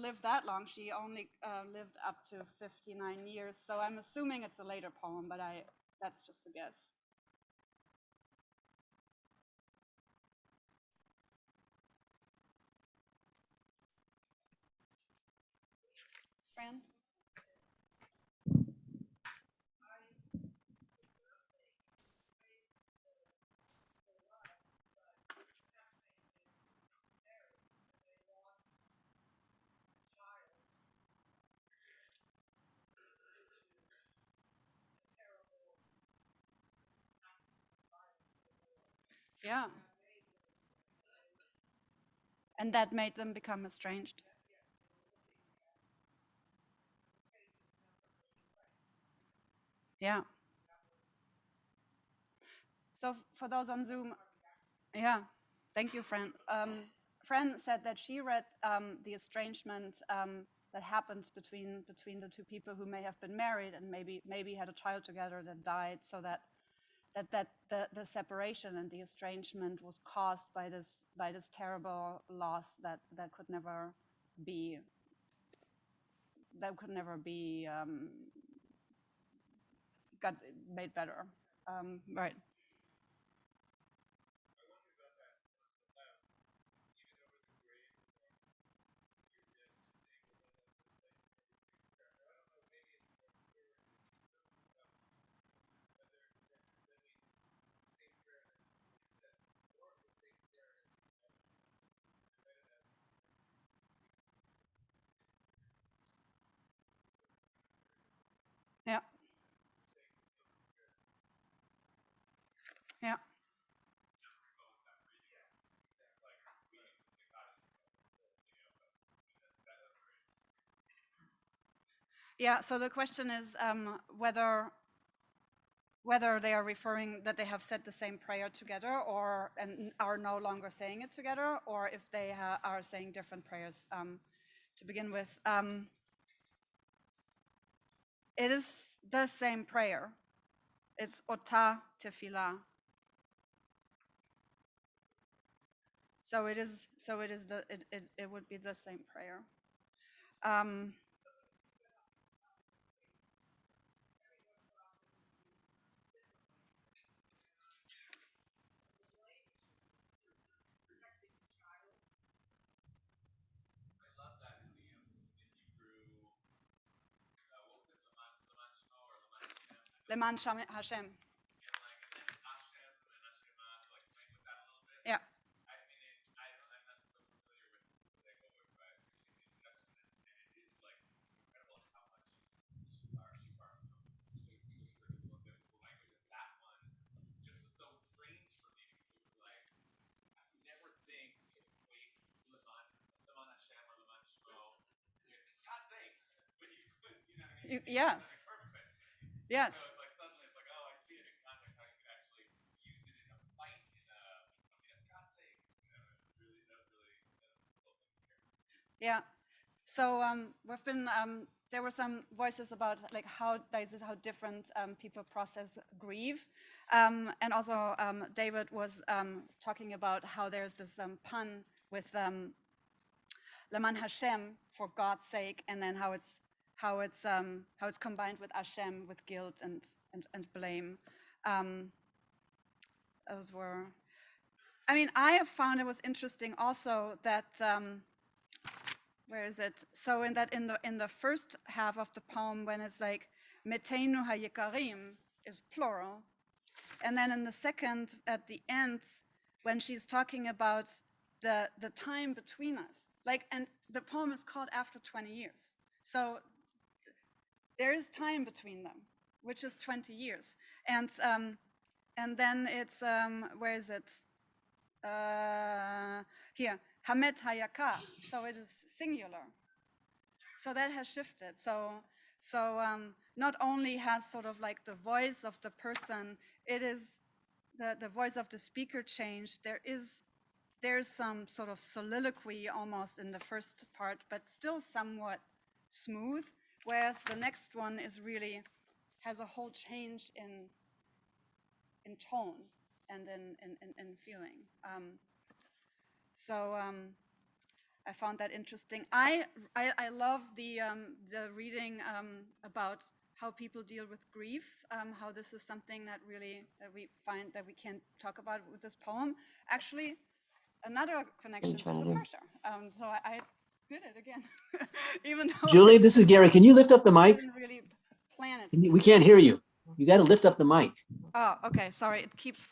I: live that long. She only lived up to 59 years. So I'm assuming it's a later poem, but that's just a guess. Fran? Yeah. And that made them become estranged. Yeah. So for those on Zoom, yeah, thank you, Fran. Fran said that she read the estrangement that happened between the 2 people who may have been married and maybe had a child together that died, so that the separation and the estrangement was caused by this terrible loss that could never be got made better. Right. Yeah. Yeah. Yeah, so the question is whether they are referring that they have said the same prayer together and are no longer saying it together, or if they are saying different prayers. To begin with, it is the same prayer. It's Ota Tefillah. So it would be the same prayer. Leman Hashem. Yeah. Yeah. Yes. Yeah. So we've been there were some voices about like how different people process grief, and also David was talking about how there's this pun with Leman Hashem, for God's sake, and then how it's combined with Hashem, with guilt and blame. Those were. I mean, I have found it was interesting also that. Where is it? So in the first half of the poem, when it's like Meteinu hayikarim is plural, and then in the second at the end, when she's talking about the time between us, like, and the poem is called After 20 Years, so there is time between them, which is 20 years, and then it's where is it? Here, Hamet Hayaka, so it is singular. So that has shifted. So not only has sort of like the voice of the person, it is the voice of the speaker changed. There's some sort of soliloquy almost in the first part, but still somewhat smooth, whereas the next one is really has a whole change in tone and in feeling. I found that interesting. I love the reading about how people deal with grief, how this is something that we find that we can't talk about with this poem. Actually, another connection to the Parsha. So I did it again, even though
J: Julie, this is Gary. Can you lift up the
I: I
J: mic?
I: didn't really plan it.
J: We can't hear you. You got to lift up the mic.
I: Oh, okay. Sorry, it keeps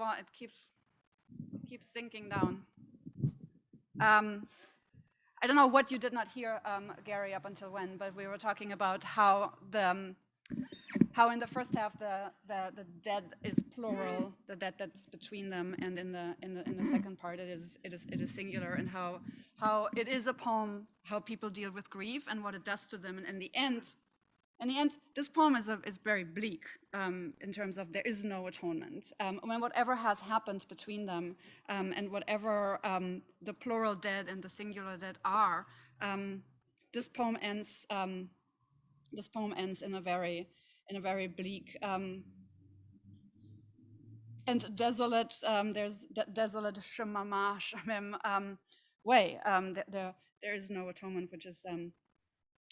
I: sinking down. I don't know what you did not hear, Gary, up until when, but we were talking about how in the first half the dead is plural, the dead that's between them, and in the second part it is singular, and how it is a poem, how people deal with grief and what it does to them, and in the end, this poem is very bleak in terms of there is no atonement. When whatever has happened between them, and whatever the plural dead and the singular dead are, this poem ends. This poem ends in a very bleak and desolate. There's desolate shemama shamem way. There is no atonement, which is.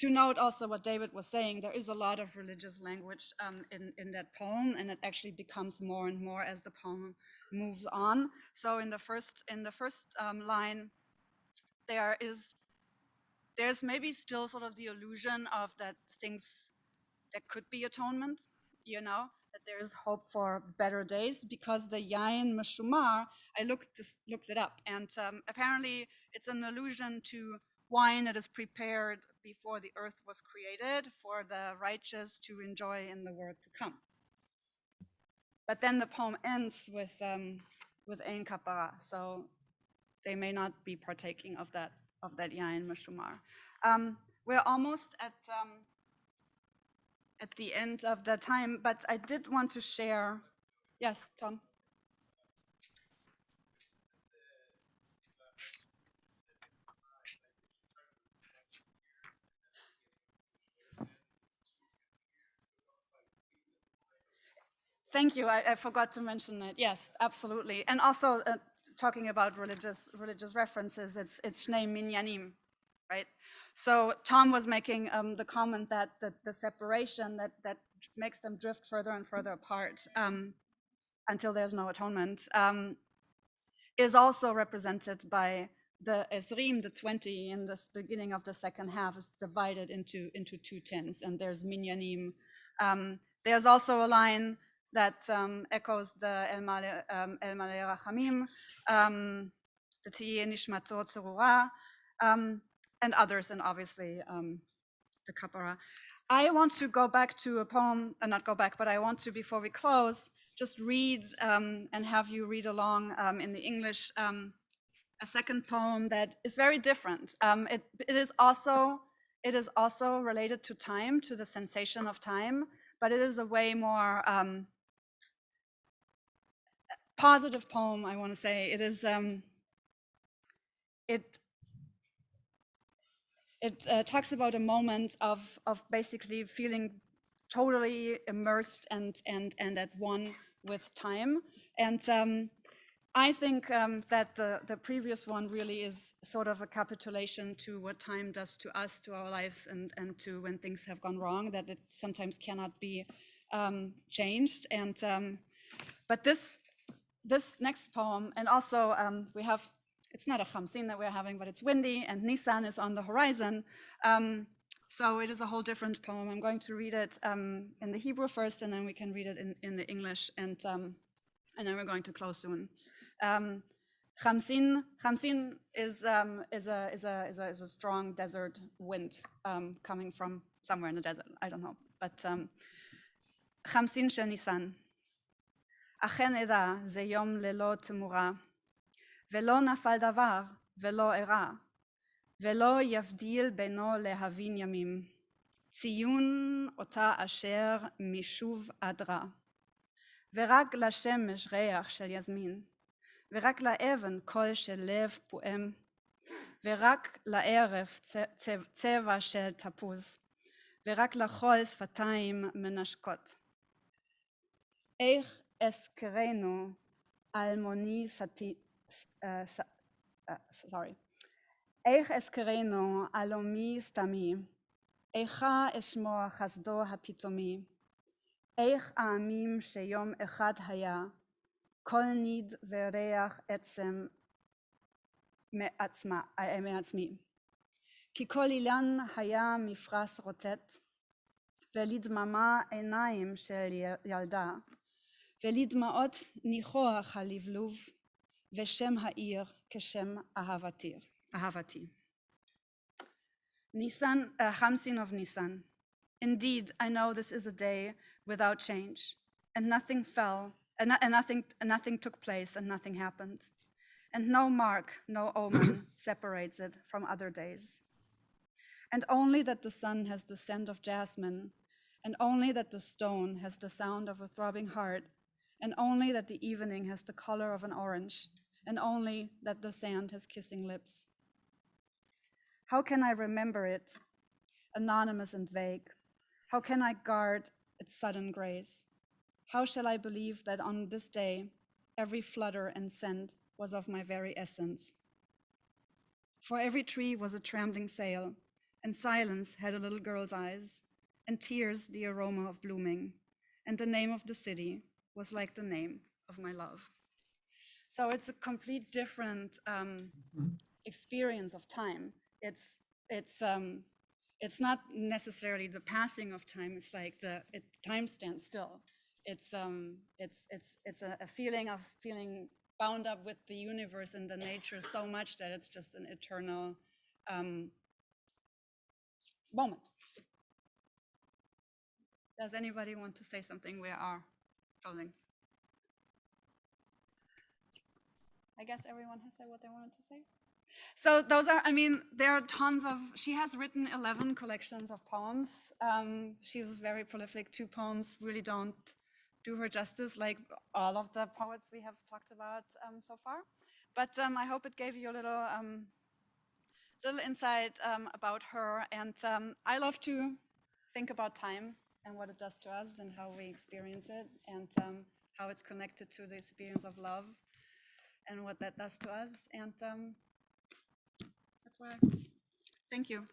I: To note also what David was saying, there is a lot of religious language in that poem, and it actually becomes more and more as the poem moves on. So in the first line, there's maybe still sort of the illusion of that things that could be atonement, that there is hope for better days, because the yain meshumar, I looked it up, and apparently it's an allusion to wine that is prepared before the earth was created for the righteous to enjoy in the world to come. But then the poem ends with ein kapara, so they may not be partaking of that yain meshumar. We're almost at the end of the time, but I did want to share. Yes, Tom. Thank you. I forgot to mention that. Yes, absolutely. And also talking about religious references, it's Shnei Minyanim, right? So Tom was making the comment that the separation that makes them drift further and further apart until there's no atonement is also represented by the Esrim, the 20 in the beginning of the second half is divided into two tens, and there's Minyanim. There's also a line that echoes the El Maleh Rachamim, the Tiye Nishmato Tzurura, and others, and obviously the Kapara. I want to go back to a poem, not go back, but I want to, before we close, just read and have you read along in the English a second poem that is very different. It is also It is also related to time, to the sensation of time, but it is a way more positive poem, I want to say. It is, it talks about a moment of basically feeling totally immersed and at one with time. And I think that the previous one really is sort of a capitulation to what time does to us, to our lives, and to when things have gone wrong, that it sometimes cannot be changed. And but this next poem, and also we have, it's not a Khamsin that we're having, but it's windy and Nisan is on the horizon. So it is a whole different poem. I'm going to read it in the Hebrew first, and then we can read it in the English, and then we're going to close soon. Khamsin is a strong desert wind coming from somewhere in the desert. I don't know, but Khamsin shel Nisan. אכן אדע זה יום ללא תמורה, ולא נפל דבר ולא אירע, ולא יבדיל בינו להבין ימים, ציון אותה אשר משוב עד רע. ורק לשמש ריח של יזמין, ורק לאבן קול של לב פועם, ורק לערב צבע של תפוז, ורק לחול שפתיים מנשקות. איך אזכרנו אלמוני איך אזכרנו אלומי סתמי, איכה אשמוע חסדו הפתאומי, איך העמים שיום אחד היה, כל ניד וריח עצם מעצמי. כי כל אילן היה מפרש רוטט, ולדממה עיניים של ילדה, ולדמעות ניחוח הלבלוב, ושם העיר כשם אהבתי. Nisan, Khamsin of Nisan. Indeed, I know this is a day without change, and nothing fell, and nothing took place, and nothing happened, and no mark, no omen separates it from other days. And only that the sun has the scent of jasmine, and only that the stone has the sound of a throbbing heart, and only that the evening has the color of an orange, and only that the sand has kissing lips. How can I remember it, anonymous and vague? How can I guard its sudden grace? How shall I believe that on this day, every flutter and scent was of my very essence? For every tree was a trembling sail, and silence had a little girl's eyes, and tears the aroma of blooming, and the name of the city was like the name of my love. So it's a complete different experience of time. It's not necessarily the passing of time. It's like time stands still. It's a feeling of feeling bound up with the universe and the nature so much that it's just an eternal moment. Does anybody want to say something? We are closing. I guess everyone has said what they wanted to say. So those are, I mean, there are tons of, she has written 11 collections of poems. She's very prolific. 2 poems really don't do her justice, like all of the poets we have talked about so far. But I hope it gave you a little insight about her. And I love to think about time and what it does to us and how we experience it, and how it's connected to the experience of love and what that does to us. And that's why. Thank you.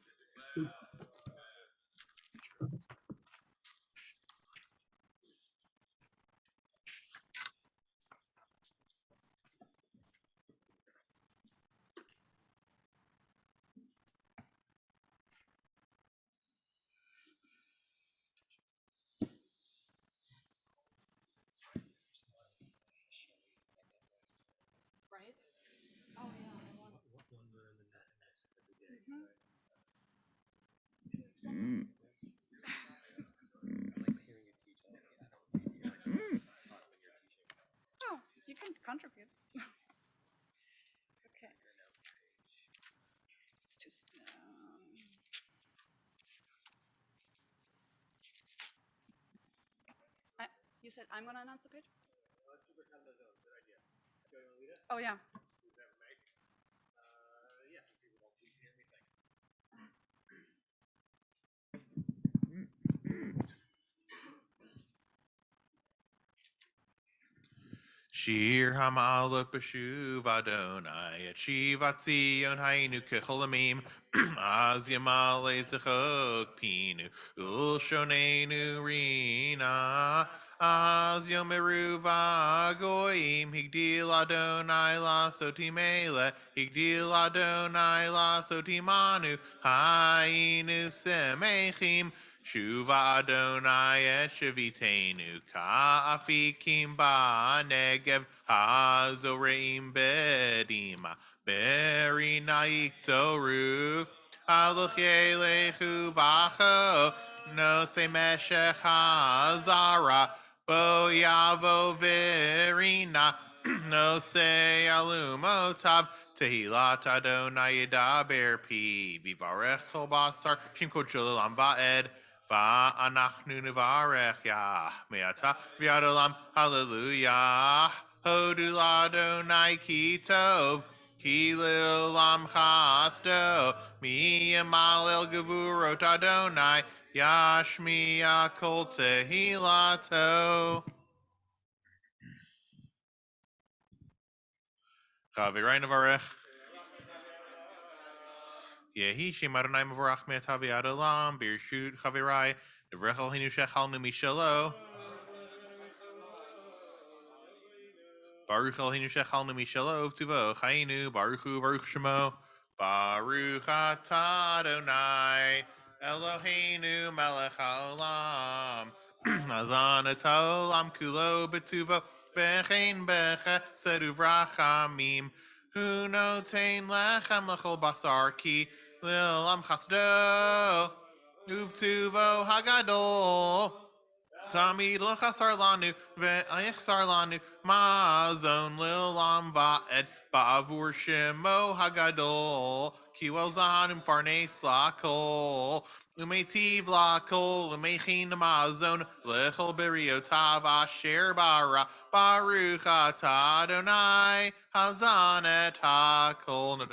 I: Right? Oh yeah. Oh, you can contribute. Okay. It's just. said I'm going to announce the page? Oh, yeah.
D: Shir Hamalot Beshuv Adonai at Shivat Zion Hainu Kecholamim Az Yamale Zechok Pinu Ul Shonenu Rina Az Yomeruva Goim Higdil Adonai La Sotimele Higdil Adonai La Sotimanu Hainu Semechim Shuva Adonai et Shavitenu Ka'afikim ba Negev Hazoreim Bedima Beri Naik Toru Aluch Yelechu Vacho No Se Meshech Hazara Bo Yavo Verina No Se Alumotav Tehilat Adonai Yadaber Pi Vivarech Kol Basar Shim Kol Shulam Ba'ed Anachnu nevarech Yah me'ata v'ad olam hallelujah. Hodu l'Adonai ki tov ki l'olam chasdo mi yamal el gevurot Adonai yashmiya kol tehilato. Chavirai nevarech. Yehi Shem Adonai Mavorach Me'ata v'ad olam birshut chavirai nevarech al hinu shechalnu mishalo. Baruch Eloheinu shechalnu mishalov tuvo chayinu Baruchu Baruch Shemo Baruch atah Adonai Eloheinu melech haolam Azan et haolam kulo betuvo bechein bechesed uvrachamim Hu notein lechem lechol basar ki lilam chasdo uvtuvo hagadol Tamid l'chasar lanu ve'ayechsar lanu ma'azon lilam va'ed ba'avur shemo hagadol kiwel zahanim farnes lakol umetiv lakol umechin ma'azon lechol beriotav asher bara baruch atah Adonai hazan et hakol.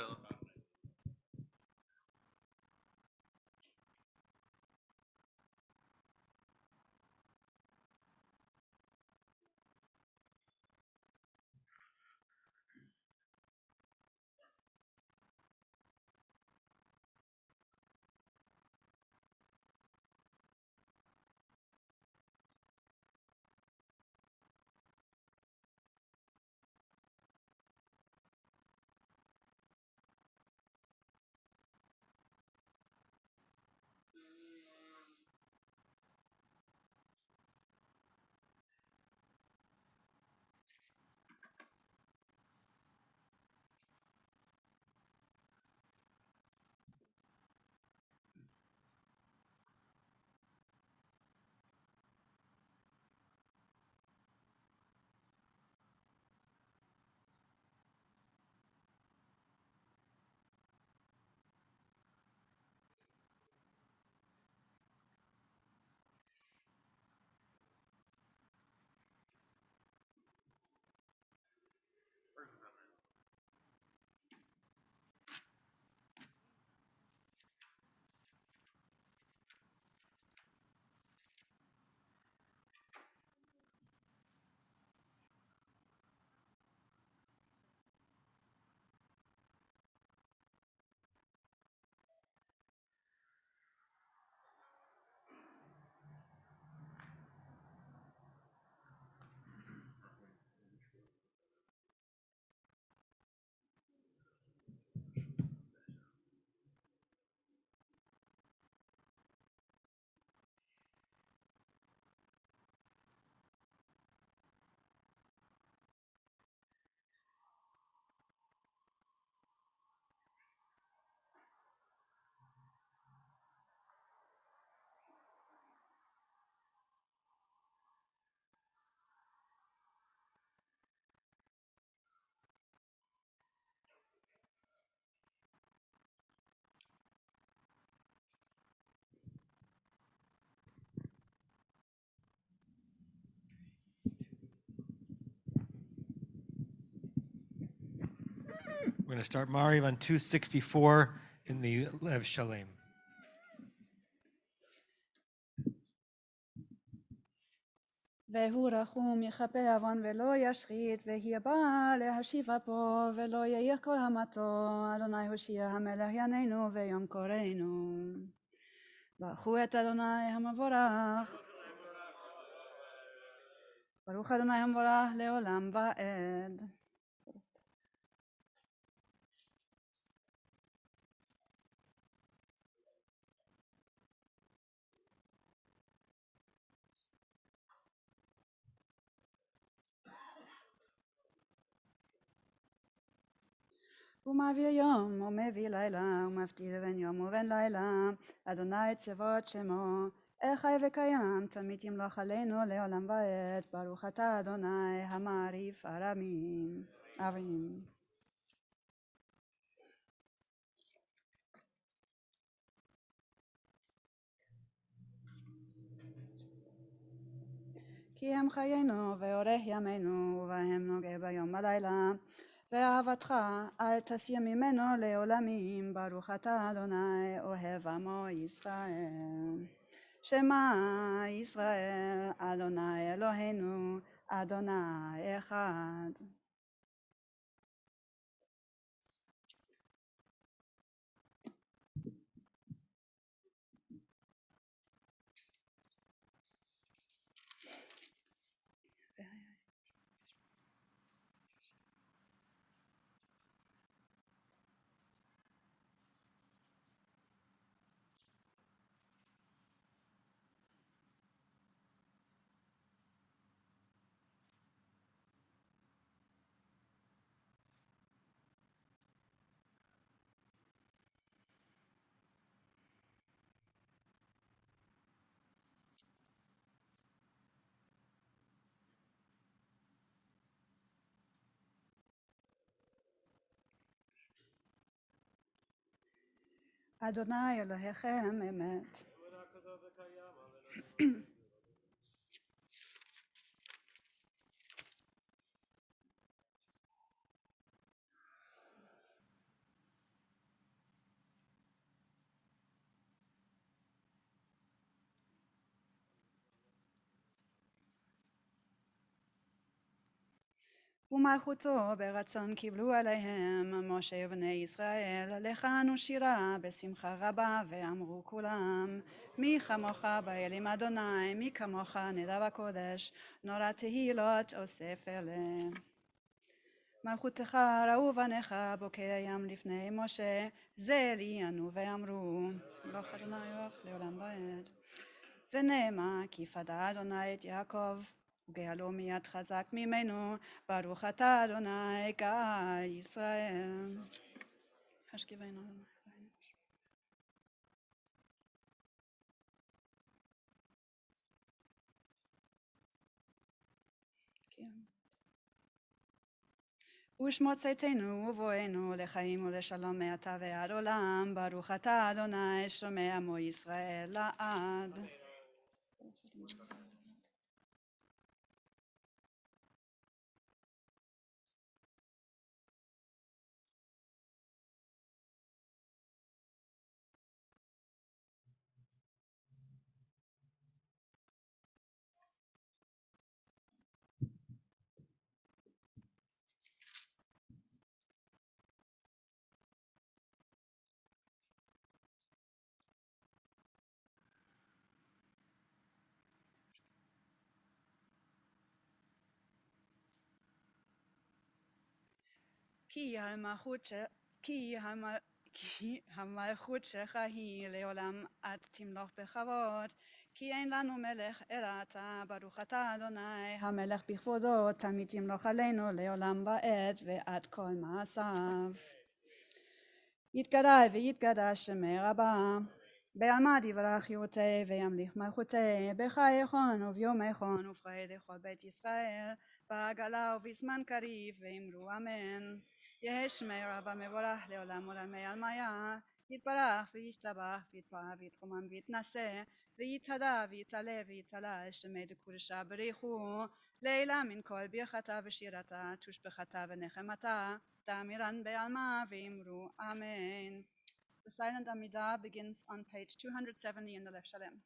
A: We're going to start Mariv on 264 in the Lev Shalem.
I: והוא רחום יכפה עוון ולא ישחית, והיא באה להשיב אפו ולא יאיר כל המתו. אדוני הושיע המלך יננו ויום קוראנו. ברכו את אדוני המבורך. ברוך אדוני המבורך לעולם ועד. הוא מעביר יום ומביא לילה, ומפתיע בין יום ובין לילה. אדוני צבאות שמו, חי וקיים, תמיד ימלוך עלינו לעולם ועד. ברוך אתה אדוני המעריף ארמים. ארים. כי הם חיינו ואורך ימינו, ובהם נוגע ביום הלילה. ואהבתך אל תסיר ממנו לעולמים. ברוך אתה אדוני אוהב עמו ישראל. שמע ישראל אדוני אלוהינו אדוני אחד. אדוני אלוהיכם אמת. ומלכותו ברצון קיבלו עליהם משה ובני ישראל. לכנו שירה בשמחה רבה ואמרו כולם, מי כמוך באלים אדוני, מי כמוך נדב הקודש, נורא תהילות עושה פלא. מלכותך ראו בניך בוקע ים לפני משה, זה לי ענו ואמרו, ברוך אדוני רוח לעולם ועד. ונאמר כי פדה אדוני את יעקב, וגאלו מיד חזק ממנו. ברוך אתה אדוני גאל ישראל. השכיבנו אדוני. ושמות צאתנו ובואנו לחיים ולשלום מעתה ועד עולם. ברוך אתה אדוני שומע עמו ישראל לעד. כי המלכות שלך היא לעולם, עד תמלוך בכבוד. כי אין לנו מלך אלא אתה. ברוך אתה אדוני המלך בכבודו, תמיד תמלוך עלינו לעולם ועד ועד כל מעשיו. יתגדל ויתקדש שמי רבה, בעלמא דברך יורתי וימליך מלכותי. בחייכון וביומייכון ובחיי לכל בית ישראל, בעגלה ובזמן קריב ואמרו אמן. יהא שמי רבה מבורך לעולם עולמי עלמיה. יתברך וישתבח ויתפאר ויתרומם ויתנשא ויתהדה ויתעלה ויתהלל שמי דקודשה בריחו לילה מן כל ברכתה ושירתה, תושבחתה ונחמתה, תאמירן בעלמה ואמרו אמן. The silent Amidah begins on page 270 in the Lev Shalem.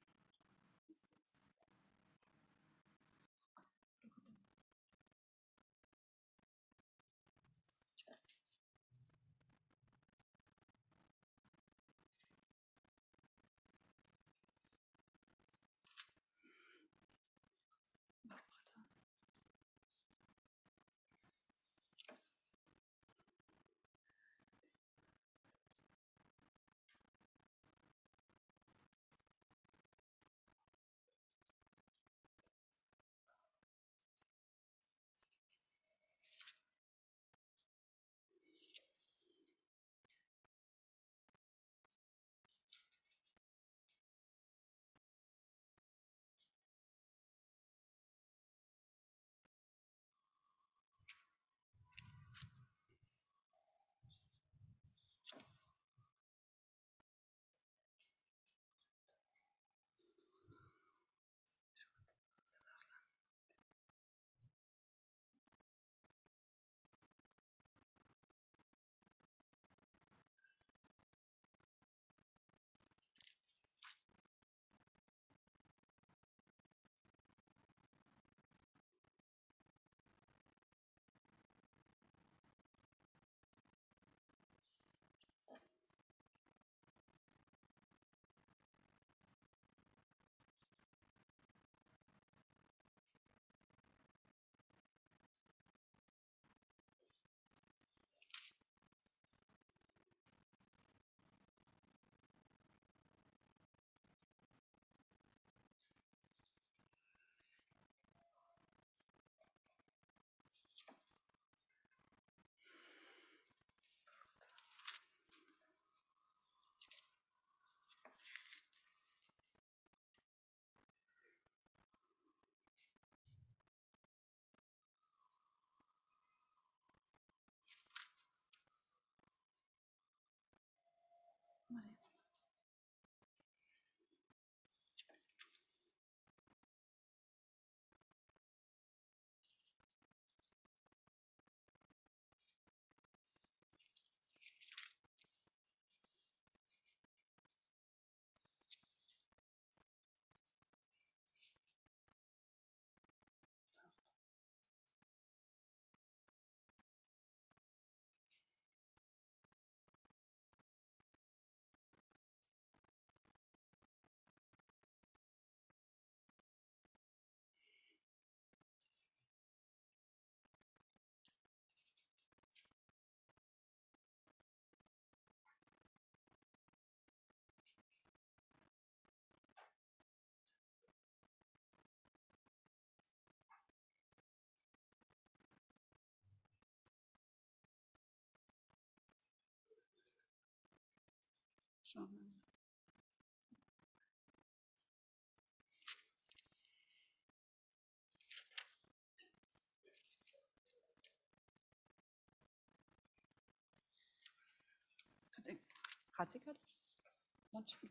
I: חצי קל?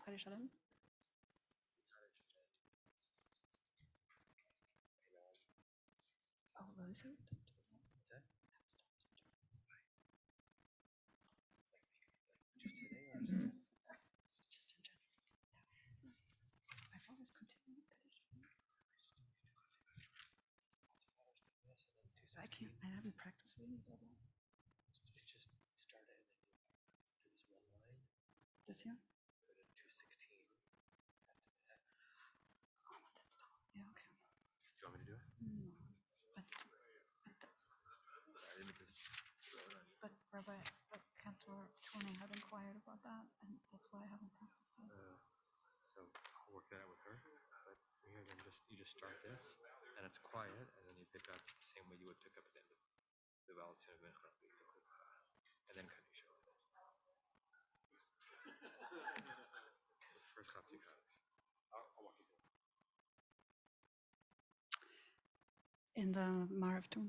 I: קל לשלם? Oh, what is it? Just today or just in general? I thought it was continuing. I can't, I haven't practiced reading so long.
K: Just start it and then do this one line.
I: This here?
K: Go to 216 after that.
I: Oh, that's not, yeah, okay.
K: Do you want me to do it?
I: No.
K: Sorry, let me just throw it on you.
I: But Rabbi, Cantor Tony had inquired about that, and that's why I haven't practiced it.
K: So I'll work that out with her. But here, then you just start this, and it's quiet, and then you pick up the same way you would pick up at the end of the Minha, and then Kadisha. So first Chatzi Kaddish. I'll walk you through.
I: In the Marvtum.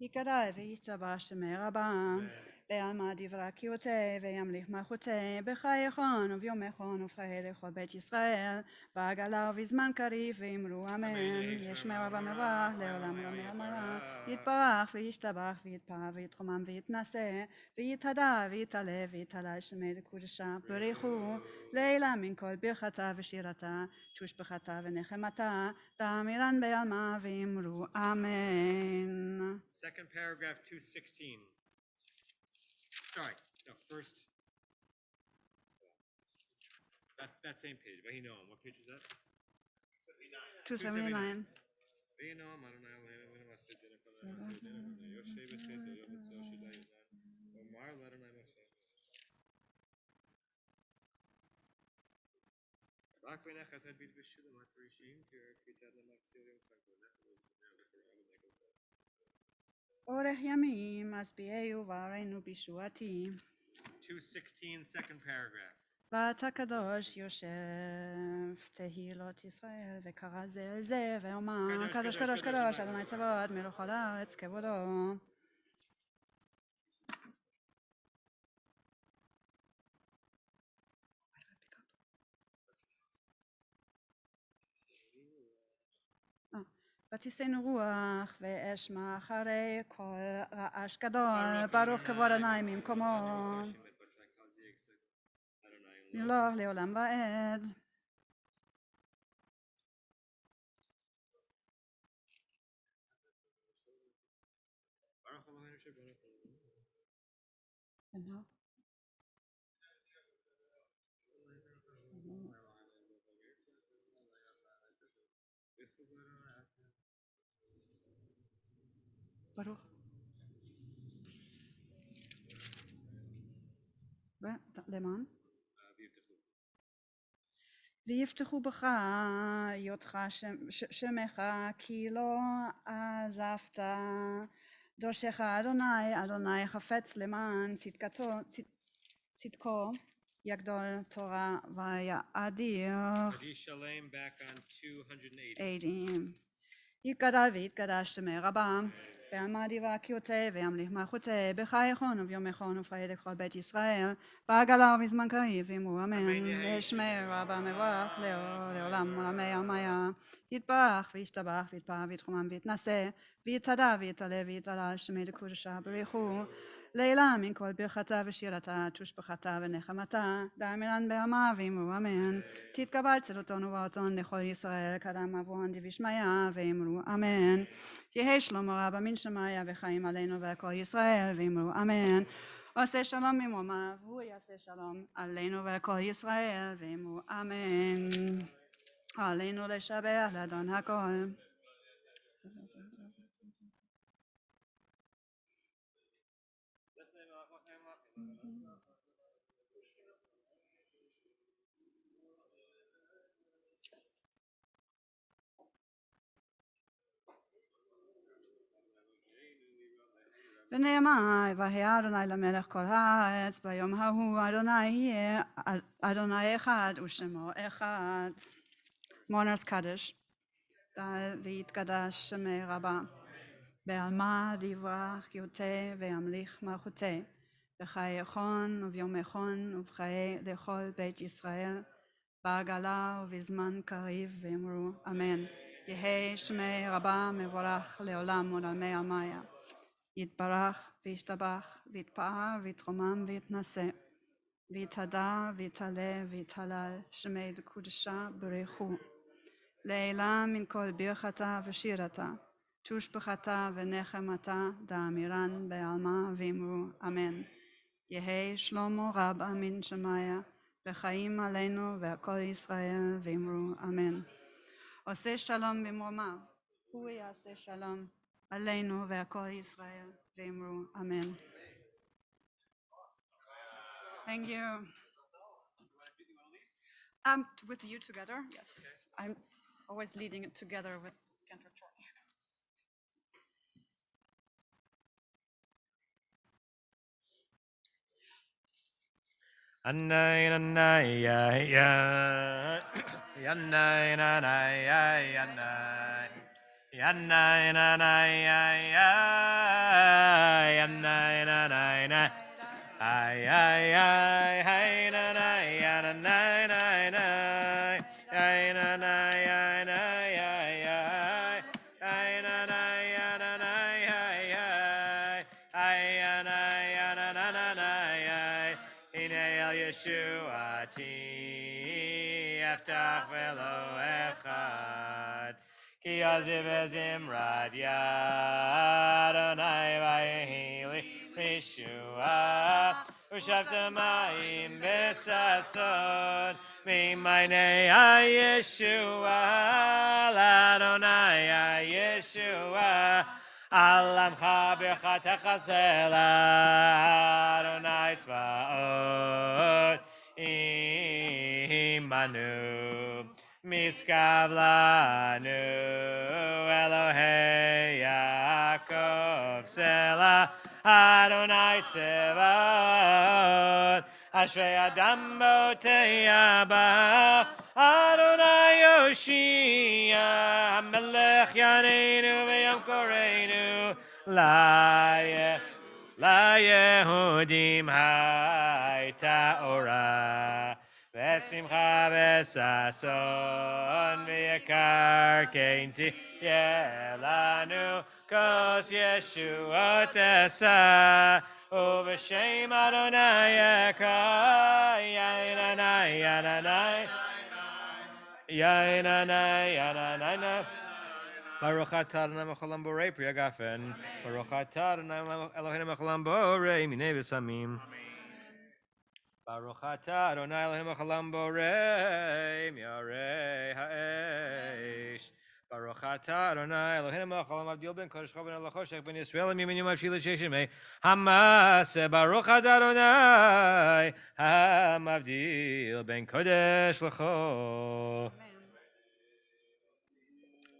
I: Yikadai v'yitzabar shemei rabban. בעלמא דברה קיותי וימליך מלכותי בחייכון וביומכון ובחיי לכל בית ישראל בעגלה ובזמן קריב ואמרו אמן ישמר רבה מברך לעולם עולמי אמרה יתברך וישתבח ויתפאר ויתרומם ויתנשא ויתהדר ויתעלה ויתהלל שמי לקודשה בריחו לילה מן כל ברכתה ושירתה תושבחתה ונחמתה תאמירן בעלמא ואמרו אמן.
A: Second paragraph, 216. Sorry, no, first. That same page. Vayinoam. What page is that?
I: 279.
A: Vayinoam. Adonai Eloheinu v'namase dinu kol ha'aseh dinu v'yoshe v'seito yom etzil shidai yizan. Omar l'Adonai Moshe. Rak v'nechat hadbid v'shulam ha'tarishim k'yitad l'matzil yom
I: אורך ימים משביעהו וערינו בישועתי.
A: 216, second paragraph.
I: ואתה קדוש יושב תהילות ישראל וקרא זה אל זה ואומר קדוש קדוש קדוש אדוני צבאות מלך כל הארץ כבודו. ותישאנו רוח ואש מאחרי כל רעש גדול ברוך כבוד אדוני ממקומו מלוך לעולם ועד. ברוך. למען? ויפתחו בך היותך שמך כי לא עזבת דורשך אדוני אדוני חפץ למען צדקו יגדול תורה ויאדיר.
A: Shalem back on 280.
I: יתגדל ויתקדש שמי רבה בעלמא דברה קיותי וימליך מלכותי בחייכון וביומכון ובחיי לכל בית ישראל בעגלה ובזמן קריב ואמרו אמן לשמי רבה מברך לעולם עולמי עלמיה יתברך וישתבח ויתפאר ויתרומם ויתנשא ויתהדר ויתעלה ויתהלל שמי לקודשה בריחו לילה מן כל ברכתה ושירתה תושבחתה ונחמתה דאמירן בעלמא ואמרו אמן תתקבל צלותון ובאותון לכל ישראל קדם אבוהן דבשמיא ואמרו אמן יהי שלום רב מן שמיא וחיים עלינו ועל כל ישראל ואמרו אמן עושה שלום ממרומיו הוא יעשה שלום עלינו ועל כל ישראל ואמרו אמן עלינו לשבח לאדון הכל. ונאמר ויהי אדוני למלך כל הארץ ביום ההוא אדוני יהיה אדוני אחד ושמו אחד. מונרס קדש ויתקדש שמי רבה בעלמא דברה קיותי וימליך מלכותי בחייכון וביומכון ובחיי לכל בית ישראל בעגלה ובזמן קריב ואמרו אמן יהי שמי רבה מבורך לעולם עולמי עלמיה יתברך וישתבח ויתפאר ויתרומם ויתנשא ויתהדר ויתעלה ויתהלל שמי לקודשה בריחו לעילה מן כל ברכתה ושירתה תושבחתה ונחמתה דאמירן בעלמא ואמרו אמן יהי שלמה רב מן שמיא וחיים עלינו ועל כל ישראל ואמרו אמן עושה שלום במרומיו הוא יעשה שלום עלינו ועל כל ישראל ואמרו אמן. Thank you. With you together, yes. I'm always leading it together with Cantor Church.
A: Anay anay ya ya yanay anay ya yanay yanay anay ya ya yanay anay Yeshuati Eftach velo echad Ki Yaziv Zimrad Adonai Vayehili Yeshua Ushavta Mayim Besason Mimaynei Yeshua Adonai Yeshua Alamcha Birchatecha Sela Adonai Tzvaot Imanu Miskav lanu Elohei Yaakov Sela Adonai Tzevaot Ashrei Adam Botei Ba Adonai Yoshia Melech Yaneinu V'Yom Koreinu La Yehudim Hayta Ora Vesimcha Vesason V'Yakar Keinti Yelanu Kos Yeshuot Esa Uv'Shem Adonai Ekra Yainanai Yananai Yainanai Yananai Baruch atah Adonai Mecholam Borei Pri Agafen. Baruch atah Adonai Eloheinu Mecholam Borei Minei V'Samim. Baruch atah Adonai Eloheinu Mecholam Borei Miarei Ha'esh. Baruch atah Adonai Eloheinu Mecholam Abdil Ben Kodesh Choben Elochoshech Ben Yisrael Mimin Yom Avshila Sheshim Mei Hamaseh. Baruch atah Adonai Hamavdil Ben Kodesh L'cho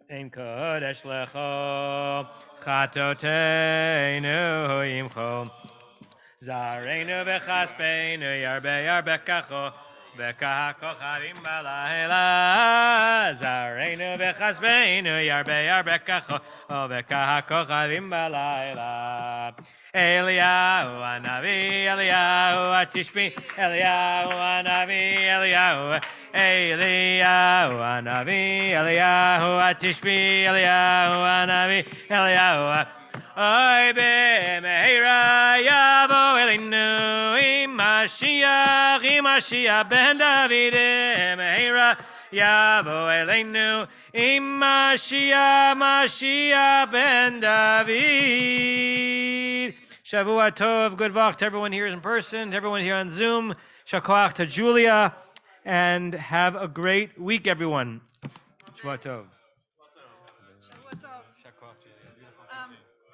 A: Ein Kodesh Lecho Chatoteinu Yimcho Zareinu Bechaspeinu Yarbe Kacho Beka Kochavim Balayla Zareinu Bechaspeinu Yarbe Kacho Beka Kochavim Balayla Eliyahu Anavi Eliyahu Atishbi Eliyahu Anavi Eliyahu Eliyahu Anavi Eliyahu Atishbi Eliyahu Anavi Eliyahu Oy be meira yavo elinu Mashiach ben David meira yavo elinu Mashiach ben David. Shavua Tov, good luck to everyone here in person, to everyone here on Zoom. Shakoach to Julia, and have a great week, everyone. Shavua Tov.
I: Shavua Tov.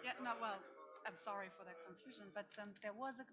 I: Yeah, no, well, I'm sorry for that confusion, but there was a